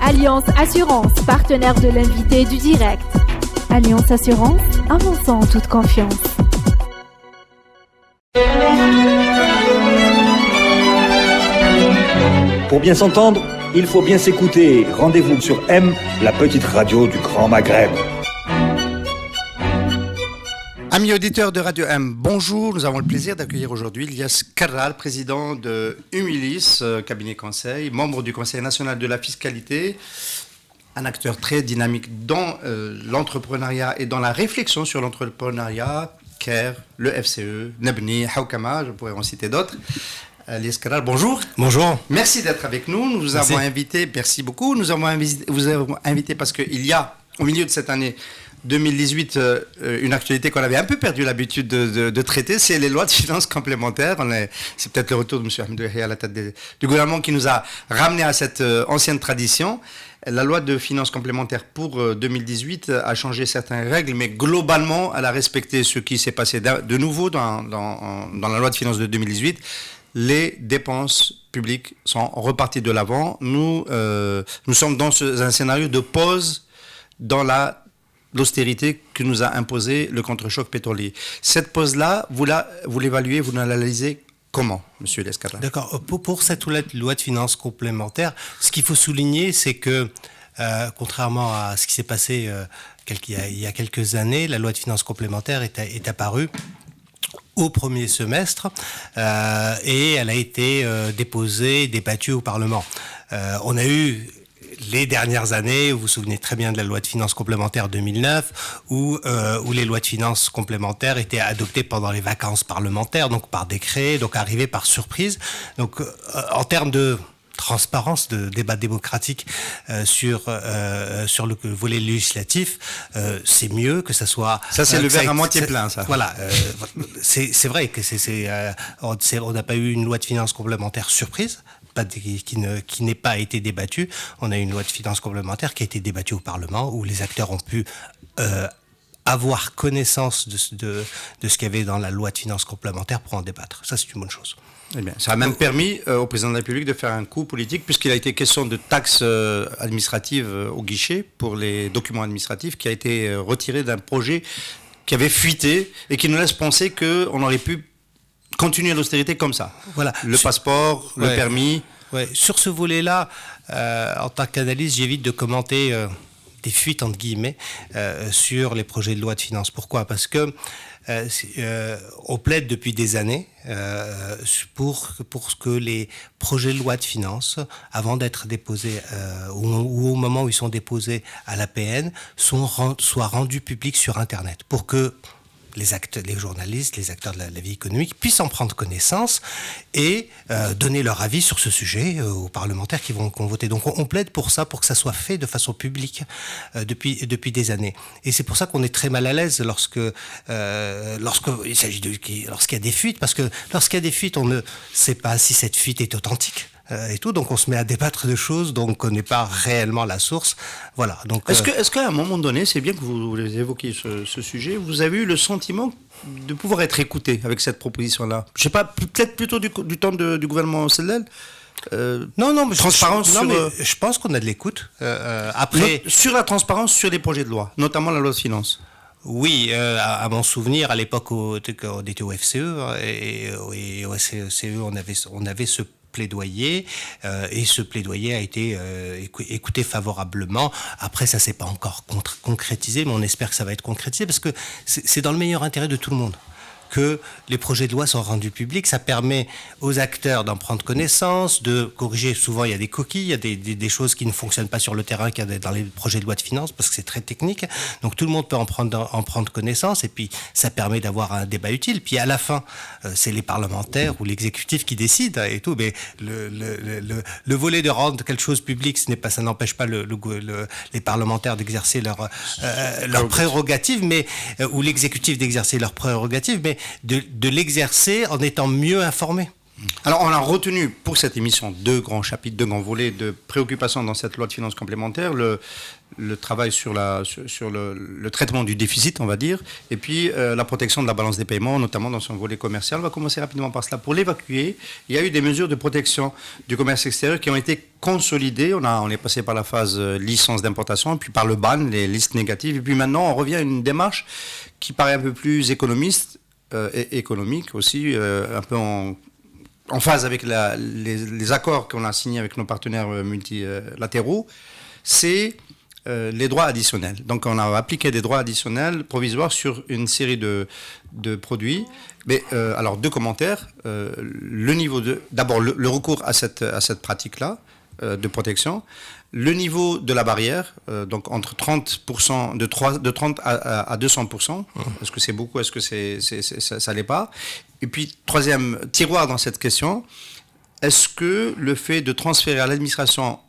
Alliance Assurance, partenaire de l'invité du direct. Alliance Assurance, avançons en toute confiance. Pour bien s'entendre, il faut bien s'écouter. Rendez-vous sur M, la petite radio du Grand Maghreb. Amis auditeurs de Radio M, bonjour. Nous avons le plaisir d'accueillir aujourd'hui Ilyas Karral, président de Humilis, cabinet conseil, membre du Conseil national de la fiscalité, un acteur très dynamique dans l'entrepreneuriat et dans la réflexion sur l'entrepreneuriat, CARE, le FCE, Nebni, Haoukama, je pourrais en citer d'autres. Ilyas Karral, bonjour. Bonjour. Merci d'être avec nous. Nous vous avons invité, merci beaucoup. Nous avons vous avons invité parce qu'il y a, au milieu de cette année 2018, une actualité qu'on avait un peu perdu l'habitude de traiter, c'est les lois de finances complémentaires. C'est peut-être le retour de M. Ahmed Yahya à la tête du gouvernement qui nous a ramené à cette ancienne tradition. La loi de finances complémentaires pour 2018 a changé certaines règles, mais globalement, elle a respecté ce qui s'est passé de nouveau dans la loi de finances de 2018. Les dépenses publiques sont reparties de l'avant. Nous sommes dans un scénario de pause dans l'austérité que nous a imposé le contre-choc pétrolier. Cette pause-là, vous l'évaluez, vous l'analysez comment, monsieur Ilyas Karral ? D'accord. Pour cette loi de finances complémentaire, ce qu'il faut souligner, c'est que, contrairement à ce qui s'est passé il y a quelques années, la loi de finances complémentaire est apparue au premier semestre et elle a été déposée, débattue au Parlement. On a eu les dernières années, vous vous souvenez très bien de la loi de finances complémentaire 2009, où les lois de finances complémentaires étaient adoptées pendant les vacances parlementaires, donc par décret, donc arrivées par surprise. Donc en termes de transparence, de débat démocratique sur le volet législatif, c'est mieux que ça soit... Ça, c'est le verre à moitié plein, ça. Voilà, c'est vrai que on n'a pas eu une loi de finances complémentaire surprise, qui n'ait pas été débattue. On a une loi de finances complémentaire qui a été débattue au Parlement, où les acteurs ont pu avoir connaissance de ce qu'il y avait dans la loi de finances complémentaire pour en débattre. Ça, c'est une bonne chose. Eh bien, ça a même permis au président de la République de faire un coup politique, puisqu'il a été question de taxes administratives au guichet pour les documents administratifs, qui a été retiré d'un projet qui avait fuité et qui nous laisse penser qu'on aurait pu continuer l'austérité comme ça. Voilà. Le passeport, le permis. Ouais. Sur ce volet-là, en tant qu'analyste, j'évite de commenter des fuites, entre guillemets, sur les projets de loi de finances. Pourquoi ? Parce que on plaide depuis des années pour que les projets de loi de finances, avant d'être déposés ou au moment où ils sont déposés à l'APN, soient rendus publics sur Internet, pour que les journalistes, les acteurs de la vie économique puissent en prendre connaissance et donner leur avis sur ce sujet aux parlementaires qui vont voter. Donc on plaide pour ça, pour que ça soit fait de façon publique depuis des années. Et c'est pour ça qu'on est très mal à l'aise lorsqu'il y a des fuites, parce que lorsqu'il y a des fuites, on ne sait pas si cette fuite est authentique. Et tout, donc on se met à débattre de choses dont on ne connaît pas réellement la source. Voilà. Donc, est-ce qu'à un moment donné, c'est bien que vous évoquiez ce sujet, vous avez eu le sentiment de pouvoir être écouté avec cette proposition-là ? Je ne sais pas, peut-être plutôt du temps du gouvernement Sellel ? Non, mais transparence je pense qu'on a de l'écoute. Après, sur la transparence sur les projets de loi, notamment la loi de finances. Oui, à mon souvenir, à l'époque, on était au FCE et au FCE, on avait ce plaidoyer et ce plaidoyer a été écouté favorablement. Après, ça s'est pas encore concrétisé, mais on espère que ça va être concrétisé parce que c'est dans le meilleur intérêt de tout le monde que les projets de loi sont rendus publics. Ça permet aux acteurs d'en prendre connaissance, de corriger. Souvent, il y a des coquilles, il y a des choses qui ne fonctionnent pas sur le terrain qu'il y a dans les projets de loi de finances, parce que c'est très technique. Donc, tout le monde peut en prendre connaissance, et puis ça permet d'avoir un débat utile. Puis, à la fin, c'est les parlementaires ou l'exécutif qui décide et tout. Mais le volet de rendre quelque chose public, ça n'empêche pas les parlementaires d'exercer leurs prérogatives, ou l'exécutif d'exercer leurs prérogatives, mais de l'exercer en étant mieux informé. Alors, on a retenu pour cette émission 2 grands chapitres, 2 grands volets de préoccupation dans cette loi de finances complémentaire. Le travail sur le traitement du déficit, on va dire, et puis la protection de la balance des paiements, notamment dans son volet commercial. On va commencer rapidement par cela. Pour l'évacuer, il y a eu des mesures de protection du commerce extérieur qui ont été consolidées. On est passé par la phase licence d'importation, puis par le ban, les listes négatives, et puis maintenant on revient à une démarche qui paraît un peu plus économiste et économique aussi, un peu en phase avec les accords qu'on a signés avec nos partenaires multilatéraux. C'est les droits additionnels. Donc on a appliqué des droits additionnels provisoires sur une série de produits. Mais alors 2 commentaires. D'abord le recours à cette pratique-là de protection. Le niveau de la barrière, donc entre 30%, de 30 à 200%. Est-ce que c'est beaucoup? Est-ce que ça l'est pas? Et puis, 3e tiroir dans cette question, est-ce que le fait de transférer à l'administration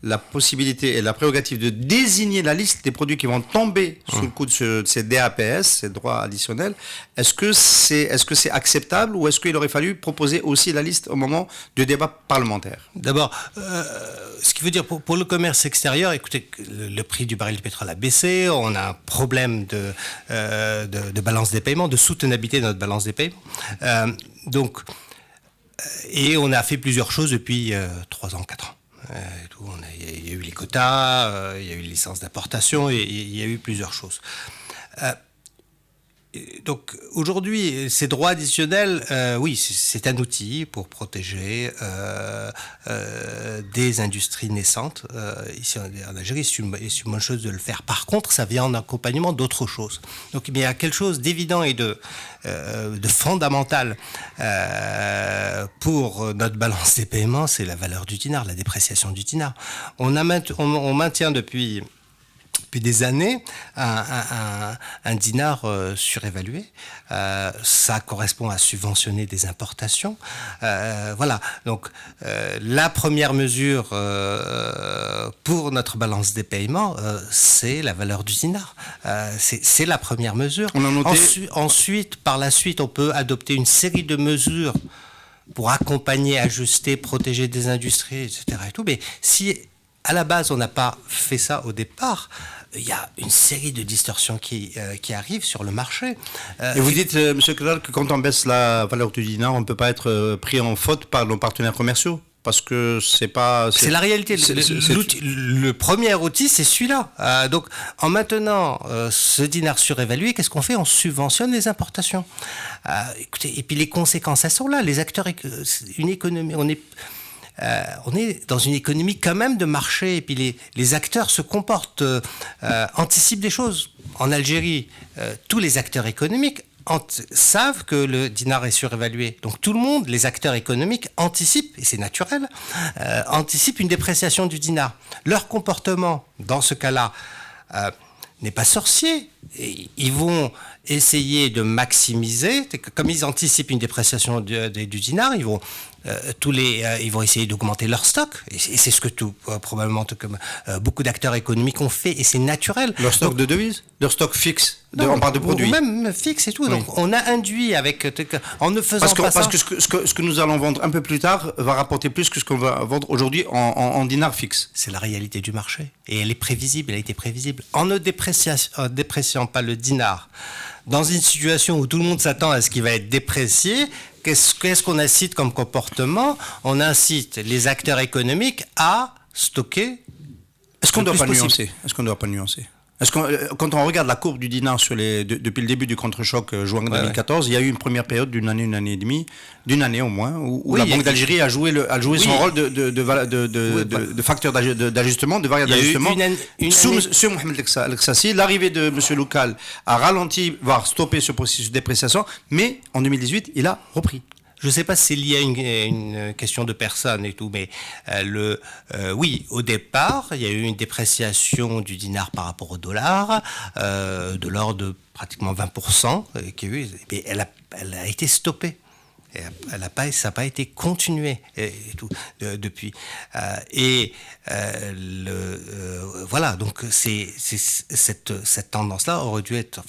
la possibilité et la prérogative de désigner la liste des produits qui vont tomber sous le coup de ces DAPS, ces droits additionnels, est-ce que c'est acceptable ou est-ce qu'il aurait fallu proposer aussi la liste au moment du débat parlementaire? D'abord, ce qui veut dire pour le commerce extérieur, écoutez, le prix du baril de pétrole a baissé, on a un problème de balance des paiements, de soutenabilité de notre balance des paiements. Et on a fait plusieurs choses depuis 3 ans, 4 ans. Il y a eu les quotas, il y a eu les licences d'importation, et il y a eu plusieurs choses. Donc aujourd'hui, ces droits additionnels, oui, c'est un outil pour protéger des industries naissantes. Ici en Algérie, c'est une bonne chose de le faire. Par contre, ça vient en accompagnement d'autres choses. Donc il y a quelque chose d'évident et de fondamental pour notre balance des paiements, c'est la valeur du dinar, la dépréciation du dinar. On maintient depuis des années un dinar surévalué. Ça correspond à subventionner des importations. Voilà. Donc la première mesure pour notre balance des paiements, c'est la valeur du dinar. C'est la première mesure. On a noté... Ensuite, par la suite, on peut adopter une série de mesures pour accompagner, ajuster, protéger des industries, etc. Et tout. Mais si à la base on n'a pas fait ça au départ, il y a une série de distorsions qui arrivent sur le marché. Et vous dites, M. Kelal, que quand on baisse la valeur du dinar, on ne peut pas être pris en faute par nos partenaires commerciaux? Parce que c'est pas... C'est la réalité. Le premier outil, c'est celui-là. Donc, en maintenant ce dinar surévalué, qu'est-ce qu'on fait? On subventionne les importations. Écoutez, et puis les conséquences, elles sont là. Les acteurs, une économie, on est dans une économie quand même de marché, et puis les acteurs se comportent, anticipent des choses. En Algérie, tous les acteurs économiques savent que le dinar est surévalué. Donc tout le monde, les acteurs économiques, anticipent, et c'est naturel, anticipent une dépréciation du dinar. Leur comportement, dans ce cas-là, n'est pas sorcier. Et ils vont essayer de maximiser, comme ils anticipent une dépréciation du dinar, ils vont essayer d'augmenter leur stock, et c'est ce que probablement beaucoup d'acteurs économiques ont fait, et c'est naturel. Leur stock de devises, leur stock fixe, on parle de produits. Ou même fixe et tout. Oui. Donc on a induit en ne faisant pas ça. Parce que ce que nous allons vendre un peu plus tard va rapporter plus que ce qu'on va vendre aujourd'hui en dinars fixes. C'est la réalité du marché, et elle est prévisible, elle a été prévisible. En ne dépréciant pas le dinar, dans une situation où tout le monde s'attend à ce qu'il va être déprécié, qu'est-ce qu'on incite comme comportement? On incite les acteurs économiques à stocker. Est-ce qu'on ne doit pas nuancer? Quand on regarde la courbe du dinar depuis le début du contre-choc juin 2014, il y a eu une première période d'une année et demie, d'une année au moins, où la Banque d'Algérie a joué son rôle de facteur d'ajustement, de variable d'ajustement. Sous Mohamed El-Ksassi, l'arrivée de M. Loukal a ralenti, voire stoppé ce processus de dépréciation, mais en 2018, il a repris. Je ne sais pas si c'est lié à une question de personne et tout, mais oui, au départ, il y a eu une dépréciation du dinar par rapport au dollar, de l'ordre de pratiquement 20%, mais elle a été stoppée. Et ça n'a pas été continué et tout, depuis. Voilà, donc cette tendance-là aurait dû être...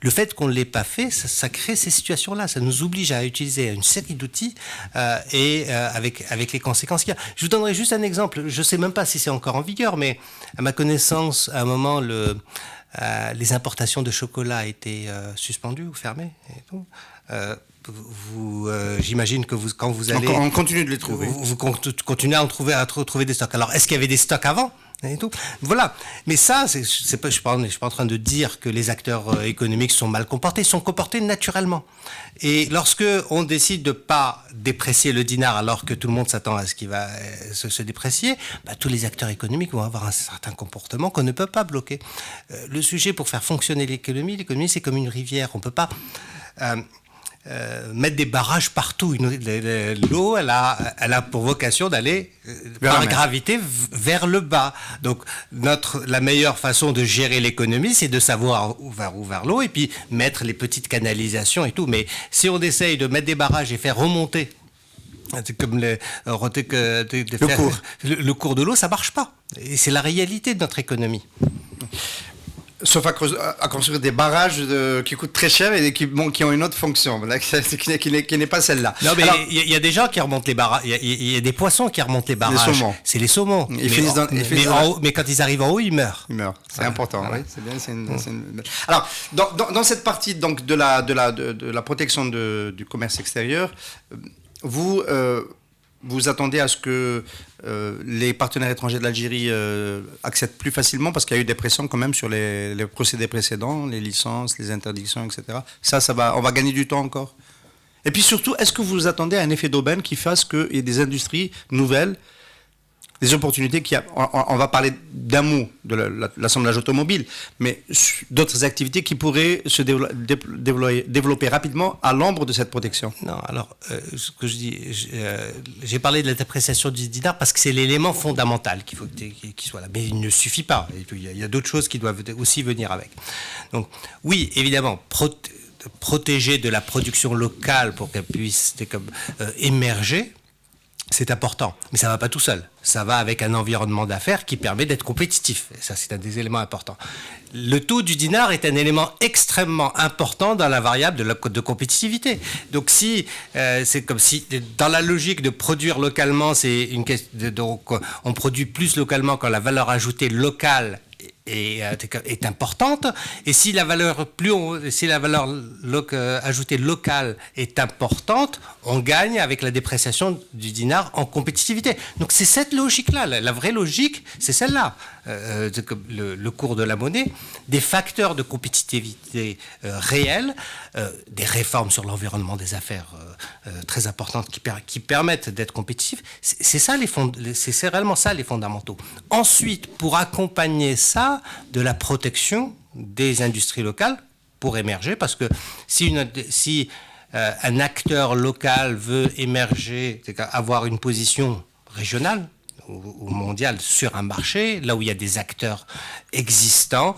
Le fait qu'on ne l'ait pas fait, ça crée ces situations-là. Ça nous oblige à utiliser une série d'outils avec les conséquences qu'il y a. Je vous donnerai juste un exemple. Je ne sais même pas si c'est encore en vigueur, mais à ma connaissance, à un moment, les importations de chocolat étaient suspendues ou fermées. Et tout. J'imagine que quand vous allez... On continue de les trouver. Vous continuez à trouver des stocks. Alors, est-ce qu'il y avait des stocks avant et tout. Voilà. Mais ça, je ne suis pas en train de dire que les acteurs économiques sont mal comportés. Ils sont comportés naturellement. Et lorsque on décide de ne pas déprécier le dinar alors que tout le monde s'attend à ce qu'il va se déprécier, tous les acteurs économiques vont avoir un certain comportement qu'on ne peut pas bloquer. Le sujet pour faire fonctionner l'économie, c'est comme une rivière. On ne peut pas... mettre des barrages partout. L'eau, elle a pour vocation d'aller par gravité vers le bas. Donc, la meilleure façon de gérer l'économie, c'est de savoir où vers l'eau et puis mettre les petites canalisations et tout. Mais si on essaye de mettre des barrages et faire remonter, c'est comme le cours de l'eau, ça marche pas. Et c'est la réalité de notre économie. Sauf à construire des barrages qui coûtent très cher et qui ont une autre fonction, qui n'est pas celle-là. Non, mais il y a des gens qui remontent les barrages. Il y a des poissons qui remontent les barrages. Les saumons. C'est les saumons. Mais quand ils arrivent en haut, ils meurent. C'est important. Oui, c'est bien. Alors, dans cette partie donc de la protection du commerce extérieur, vous attendez à ce que les partenaires étrangers de l'Algérie acceptent plus facilement parce qu'il y a eu des pressions quand même sur les procédés précédents, les licences, les interdictions, etc. On va gagner du temps encore. Et puis surtout, est-ce que vous attendez à un effet d'aubaine qui fasse qu'il y ait des industries nouvelles, des opportunités on va parler d'un mot de l'assemblage automobile, mais d'autres activités qui pourraient se développer rapidement à l'ombre de cette protection. Non, alors, ce que je dis, j'ai parlé de la dépréciation du dinar parce que c'est l'élément fondamental qu'il faut qu'il soit là. Mais il ne suffit pas. Il y a d'autres choses qui doivent aussi venir avec. Donc, oui, évidemment, protéger de la production locale pour qu'elle puisse émerger, c'est important, mais ça ne va pas tout seul. Ça va avec un environnement d'affaires qui permet d'être compétitif. Et ça, c'est un des éléments importants. Le taux du dinar est un élément extrêmement important dans la variable de compétitivité. Donc, c'est comme si, dans la logique de produire localement, donc on produit plus localement quand la valeur ajoutée locale est importante, et si la valeur ajoutée locale est importante, on gagne avec la dépréciation du dinar en compétitivité. Donc c'est cette logique-là, la vraie logique, c'est celle-là. Le cours de la monnaie, des facteurs de compétitivité réels, des réformes sur l'environnement des affaires très importantes qui permettent d'être compétitifs, c'est réellement ça les fondamentaux. Ensuite, pour accompagner ça, de la protection des industries locales pour émerger, parce que si un acteur local veut émerger, avoir une position régionale ou mondiale sur un marché, là où il y a des acteurs existants,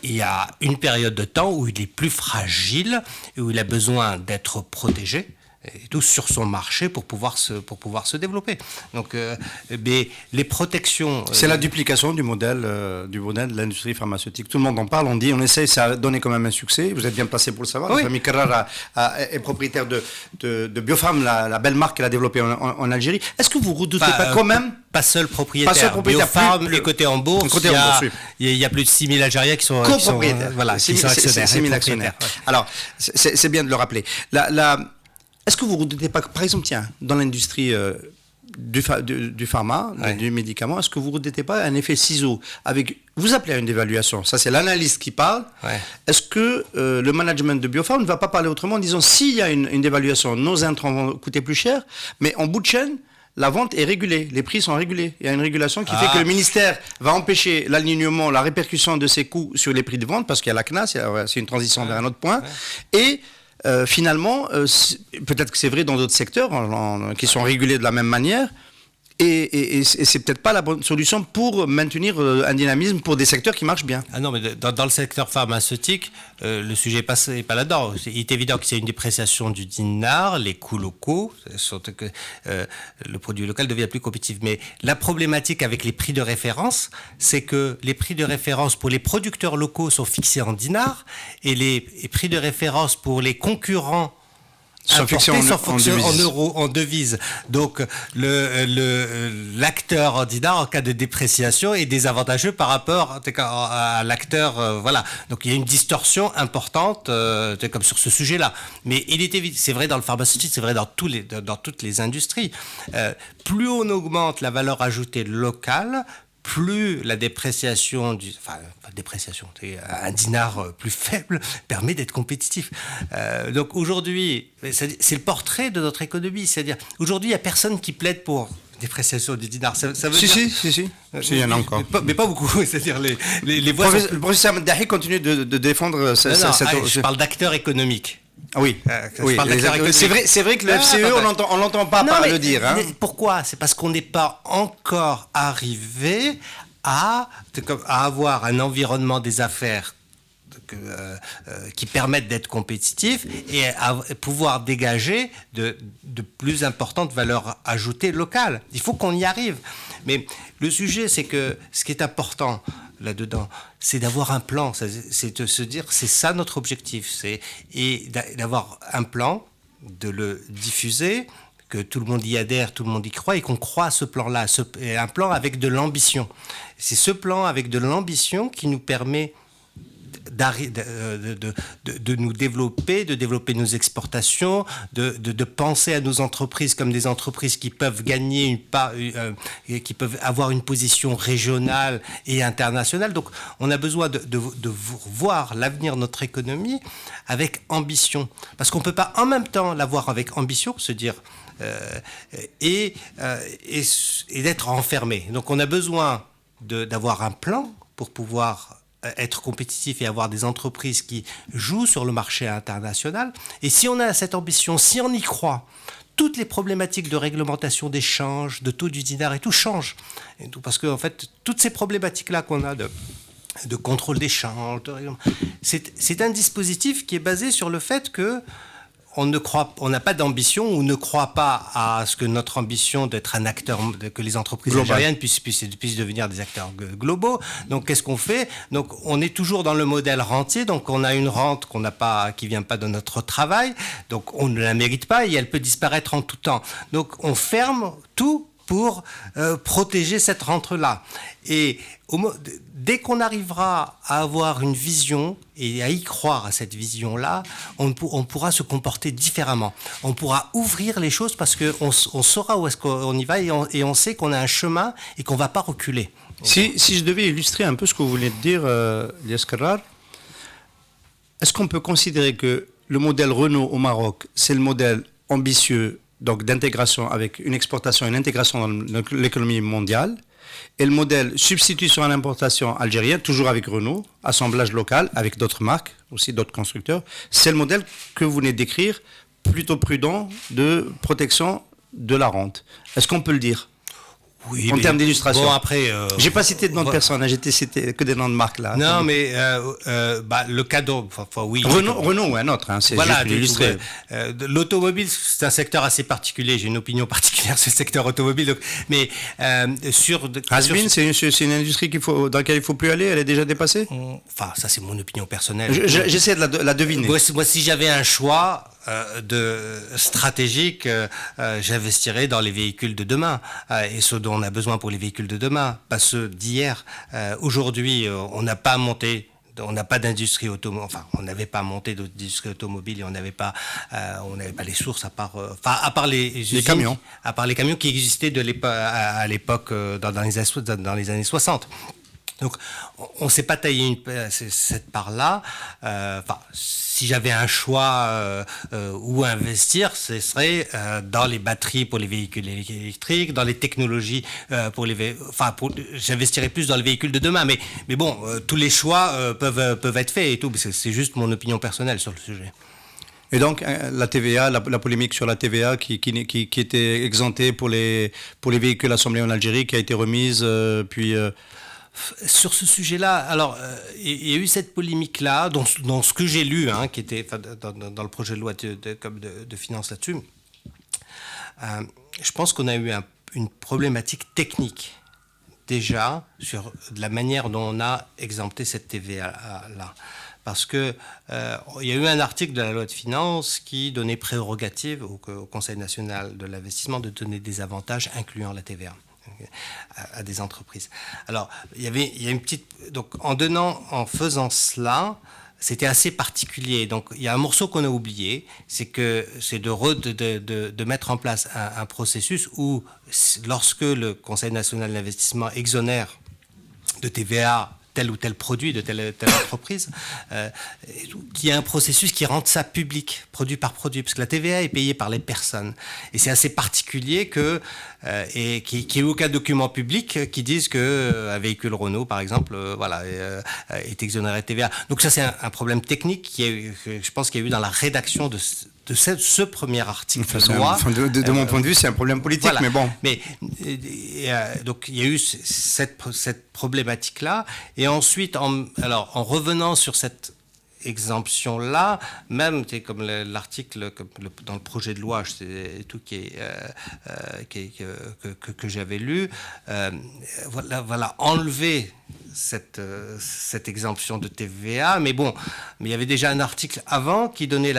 il y a une période de temps où il est plus fragile et où il a besoin d'être protégé, et tout sur son marché pour pouvoir se développer. Donc, les protections... C'est la duplication du modèle de l'industrie pharmaceutique. Tout le monde en parle, on dit, on essaie, ça a donné quand même un succès. Vous êtes bien placé pour le savoir. Oui. La famille Carrara est propriétaire de Biopharm, la belle marque qu'elle a développée en Algérie. Est-ce que vous ne redoutez pas quand même... Pas seul propriétaire. Biopharm est coté en bourse. Il y a plus de 6 000 Algériens qui sont copropriétaires. Qui sont actionnaires. 6 000 actionnaires. Alors, c'est bien de le rappeler. Est-ce que vous ne redoutez pas, par exemple, dans l'industrie du pharma, du médicament, est-ce que vous ne redoutez pas un effet ciseau vous appelez à une dévaluation, ça c'est l'analyste qui parle. Ouais. Est-ce que le management de Biopharm ne va pas parler autrement en disant s'il y a une dévaluation, nos intrants vont coûter plus cher, mais en bout de chaîne, la vente est régulée, les prix sont régulés. Il y a une régulation qui fait que le ministère va empêcher l'alignement, la répercussion de ces coûts sur les prix de vente, parce qu'il y a la CNAS, c'est une transition vers un autre point. Ouais. Et finalement, peut-être que c'est vrai dans d'autres secteurs qui sont régulés de la même manière, Et c'est peut-être pas la bonne solution pour maintenir un dynamisme pour des secteurs qui marchent bien. Ah non, mais dans le secteur pharmaceutique, le sujet n'est pas là-dedans. Il est évident qu'il y a une dépréciation du dinar, les coûts locaux, que le produit local devient plus compétitif. Mais la problématique avec les prix de référence, c'est que les prix de référence pour les producteurs locaux sont fixés en dinars et les prix de référence pour les concurrents sont fixés en euros, en devises. Donc, l'acteur en dinar, en cas de dépréciation, est désavantageux par rapport à l'acteur. Voilà. Donc, il y a une distorsion importante comme sur ce sujet-là. Mais il est évident, c'est vrai dans le pharmaceutique, c'est vrai dans toutes les industries. Plus on augmente la valeur ajoutée locale, plus la dépréciation un dinar plus faible permet d'être compétitif. Donc aujourd'hui, c'est le portrait de notre économie. C'est-à-dire, aujourd'hui, il n'y a personne qui plaide pour dépréciation du dinar. Ça veut dire... Si, il y en a encore. Mais pas beaucoup. C'est-à-dire, les voix sont... Le professeur Dahi continue de défendre je parle d'acteurs économiques. Oui, c'est vrai que le FCE, on l'entend pas le dire. Hein. Pourquoi ? C'est parce qu'on n'est pas encore arrivé à avoir un environnement des affaires qui permettent d'être compétitifs et à pouvoir dégager de plus importantes valeurs ajoutées locales. Il faut qu'on y arrive. Mais le sujet, c'est que ce qui est important là-dedans, c'est d'avoir un plan, c'est de se dire, c'est ça notre objectif, et d'avoir un plan, de le diffuser, que tout le monde y adhère, tout le monde y croit, et qu'on croit à ce plan-là, un plan avec de l'ambition. C'est ce plan avec de l'ambition qui nous permet de nous développer, de développer nos exportations, de penser à nos entreprises comme des entreprises qui peuvent gagner qui peuvent avoir une position régionale et internationale. Donc, on a besoin de voir l'avenir de notre économie avec ambition. Parce qu'on ne peut pas en même temps l'avoir avec ambition, se dire... et d'être enfermé. Donc, on a besoin d'avoir un plan pour pouvoir être compétitif et avoir des entreprises qui jouent sur le marché international. Et si on a cette ambition, si on y croit, toutes les problématiques de réglementation d'échange, de taux du dinar et tout changent. Et tout, parce que, en fait, toutes ces problématiques-là qu'on a de contrôle d'échange, c'est un dispositif qui est basé sur le fait que on n'a pas d'ambition ou ne croit pas à ce que notre ambition d'être un acteur, que les entreprises algériennes puissent devenir des acteurs globaux. Donc, qu'est-ce qu'on fait ? Donc, on est toujours dans le modèle rentier. Donc, on a une rente qui vient pas de notre travail. Donc, on ne la mérite pas et elle peut disparaître en tout temps. Donc, on ferme tout pour protéger cette rente-là. Et dès qu'on arrivera à avoir une vision et à y croire à cette vision-là, on pourra se comporter différemment. On pourra ouvrir les choses parce qu'on saura où est-ce qu'on y va et on sait qu'on a un chemin et qu'on ne va pas reculer. Si je devais illustrer un peu ce que vous venez de dire, Ilyas Karrar, est-ce qu'on peut considérer que le modèle Renault au Maroc, c'est le modèle ambitieux, donc d'intégration avec une exportation et une intégration dans l'économie mondiale, et le modèle substitution à l'importation algérienne, toujours avec Renault, assemblage local avec d'autres marques, aussi d'autres constructeurs, c'est le modèle que vous venez d'écrire, plutôt prudent de protection de la rente. Est-ce qu'on peut le dire ? Oui, en termes d'illustration. Bon, après... j'ai pas cité de nom de personne, j'ai cité que des noms de marques là. Non, mais le cadeau... oui. Renault ou un autre, hein, c'est voilà, juste illustré. L'automobile, c'est un secteur assez particulier. J'ai une opinion particulière sur le secteur automobile. Donc, mais Has-been, c'est une industrie dans laquelle il ne faut plus aller, elle est déjà dépassée ? Enfin, ça c'est mon opinion personnelle. J'essaie de la deviner. Moi, si j'avais un choix... stratégique, j'investirais dans les véhicules de demain et ceux dont on a besoin pour les véhicules de demain, pas ceux d'hier. Aujourd'hui, on n'a pas monté, on n'a pas d'industrie automobile, enfin, on n'avait pas monté d'industrie automobile et on n'avait pas les sources à part les usines, camions, à part les camions qui existaient à l'époque dans les années 60. Donc, on ne s'est pas taillé cette part-là. Si j'avais un choix où investir, ce serait dans les batteries pour les véhicules électriques, dans les technologies j'investirais plus dans les véhicules de demain. Mais bon, tous les choix peuvent être faits et tout. C'est juste mon opinion personnelle sur le sujet. Et donc, la TVA, la polémique sur la TVA qui était exemptée pour les véhicules assemblés en Algérie, qui a été remise, puis... Sur ce sujet-là, alors, il y a eu cette polémique-là, dans ce que j'ai lu, qui était dans le projet de loi de finances là-dessus. Je pense qu'on a eu une problématique technique, déjà, sur la manière dont on a exempté cette TVA-là. Parce qu'il y a eu un article de la loi de finances qui donnait prérogative au Conseil national de l'investissement de donner des avantages incluant la TVA. À des entreprises. Alors, il y a une petite... Donc, en faisant cela, c'était assez particulier. Donc, il y a un morceau qu'on a oublié, c'est de mettre en place un processus où, lorsque le Conseil national d'investissement exonère de TVA tel ou tel produit de telle entreprise, qu'il y a un processus qui rende ça public, produit par produit, parce que la TVA est payée par les personnes. Et c'est assez particulier et qu'il n'y ait aucun document public qui dise qu'un véhicule Renault, par exemple, est exonéré de TVA. Donc ça, c'est un problème technique je pense qu'il y a eu dans la rédaction de ce premier article de loi. De mon point de vue, c'est un problème politique, voilà. Mais bon. Mais, donc, il y a eu cette problématique-là. Et ensuite, en revenant sur cette exemption-là, même comme l'article dans le projet de loi tout que j'avais lu, enlever cette exemption de TVA, mais il y avait déjà un article avant qui donnait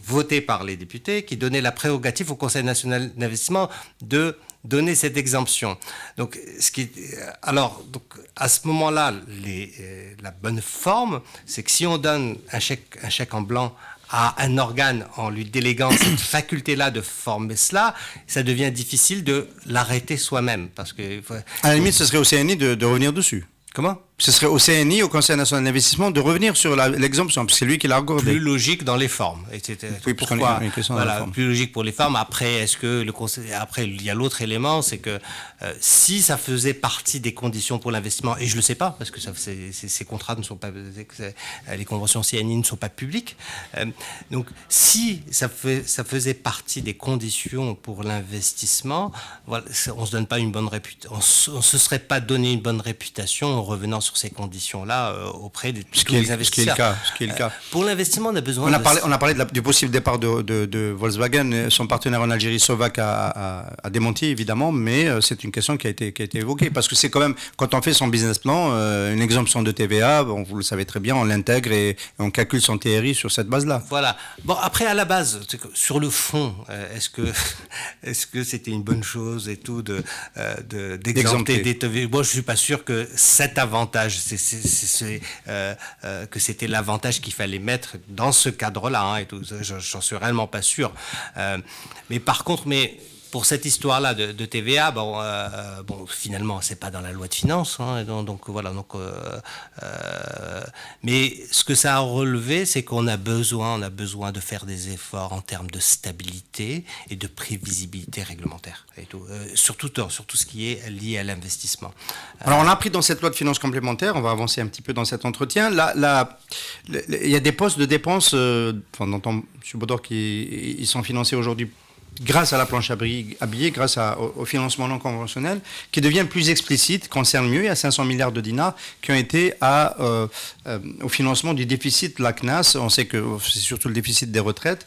voté par les députés, qui donnait la prérogative au Conseil national d'investissement de donner cette exemption. Donc, à ce moment-là, la bonne forme, c'est que si on donne un chèque en blanc à un organe en lui déléguant cette faculté-là de former cela, ça devient difficile de l'arrêter soi-même. Parce que, à la limite, ce serait au CNI de revenir dessus. Comment ? Ce serait au CNI, au Conseil national d'investissement, de revenir sur l'exemption, parce que c'est lui qui l'a accordé. Plus logique dans les formes. Oui, pourquoi plus logique pour les formes. Après, est-ce que le Conseil... Après, il y a l'autre élément, c'est que si ça faisait partie des conditions pour l'investissement, et je le sais pas, parce que ces contrats ne sont pas, les conventions CNI ne sont pas publiques. Donc, si ça faisait partie des conditions pour l'investissement, voilà, on se donne pas une bonne réputation, on se serait pas donné une bonne réputation en revenant sur ces conditions-là auprès de tous les investisseurs. Ce qui est le cas. Pour l'investissement, on a besoin on a parlé du possible départ de Volkswagen. Son partenaire en Algérie, Sovac, a démenti, évidemment, mais c'est une question qui a été évoquée. Parce que c'est quand même, quand on fait son business plan, une exemption de TVA, vous le savez très bien, on l'intègre et on calcule son TRI sur cette base-là. Voilà. Bon, après, à la base, sur le fond, est-ce que c'était une bonne chose et tout d'exempter des TVA? Moi, je suis pas sûr que cet avantage, que c'était l'avantage qu'il fallait mettre dans ce cadre-là, et tout. J'en suis réellement pas sûr. Mais par contre, pour cette histoire-là de TVA, finalement, c'est pas dans la loi de finances, mais ce que ça a relevé, c'est qu'on a besoin de faire des efforts en termes de stabilité et de prévisibilité réglementaire, et tout, sur tout ce qui est lié à l'investissement. Alors, on a appris dans cette loi de finances complémentaire, on va avancer un petit peu dans cet entretien. Il y a des postes de dépenses, on entend M. Baudor ils sont financés aujourd'hui grâce à la planche à billets, grâce au financement non conventionnel, qui devient plus explicite, concerne mieux. Il y a 500 milliards de dinars qui ont été au financement du déficit de la CNAS. On sait que c'est surtout le déficit des retraites,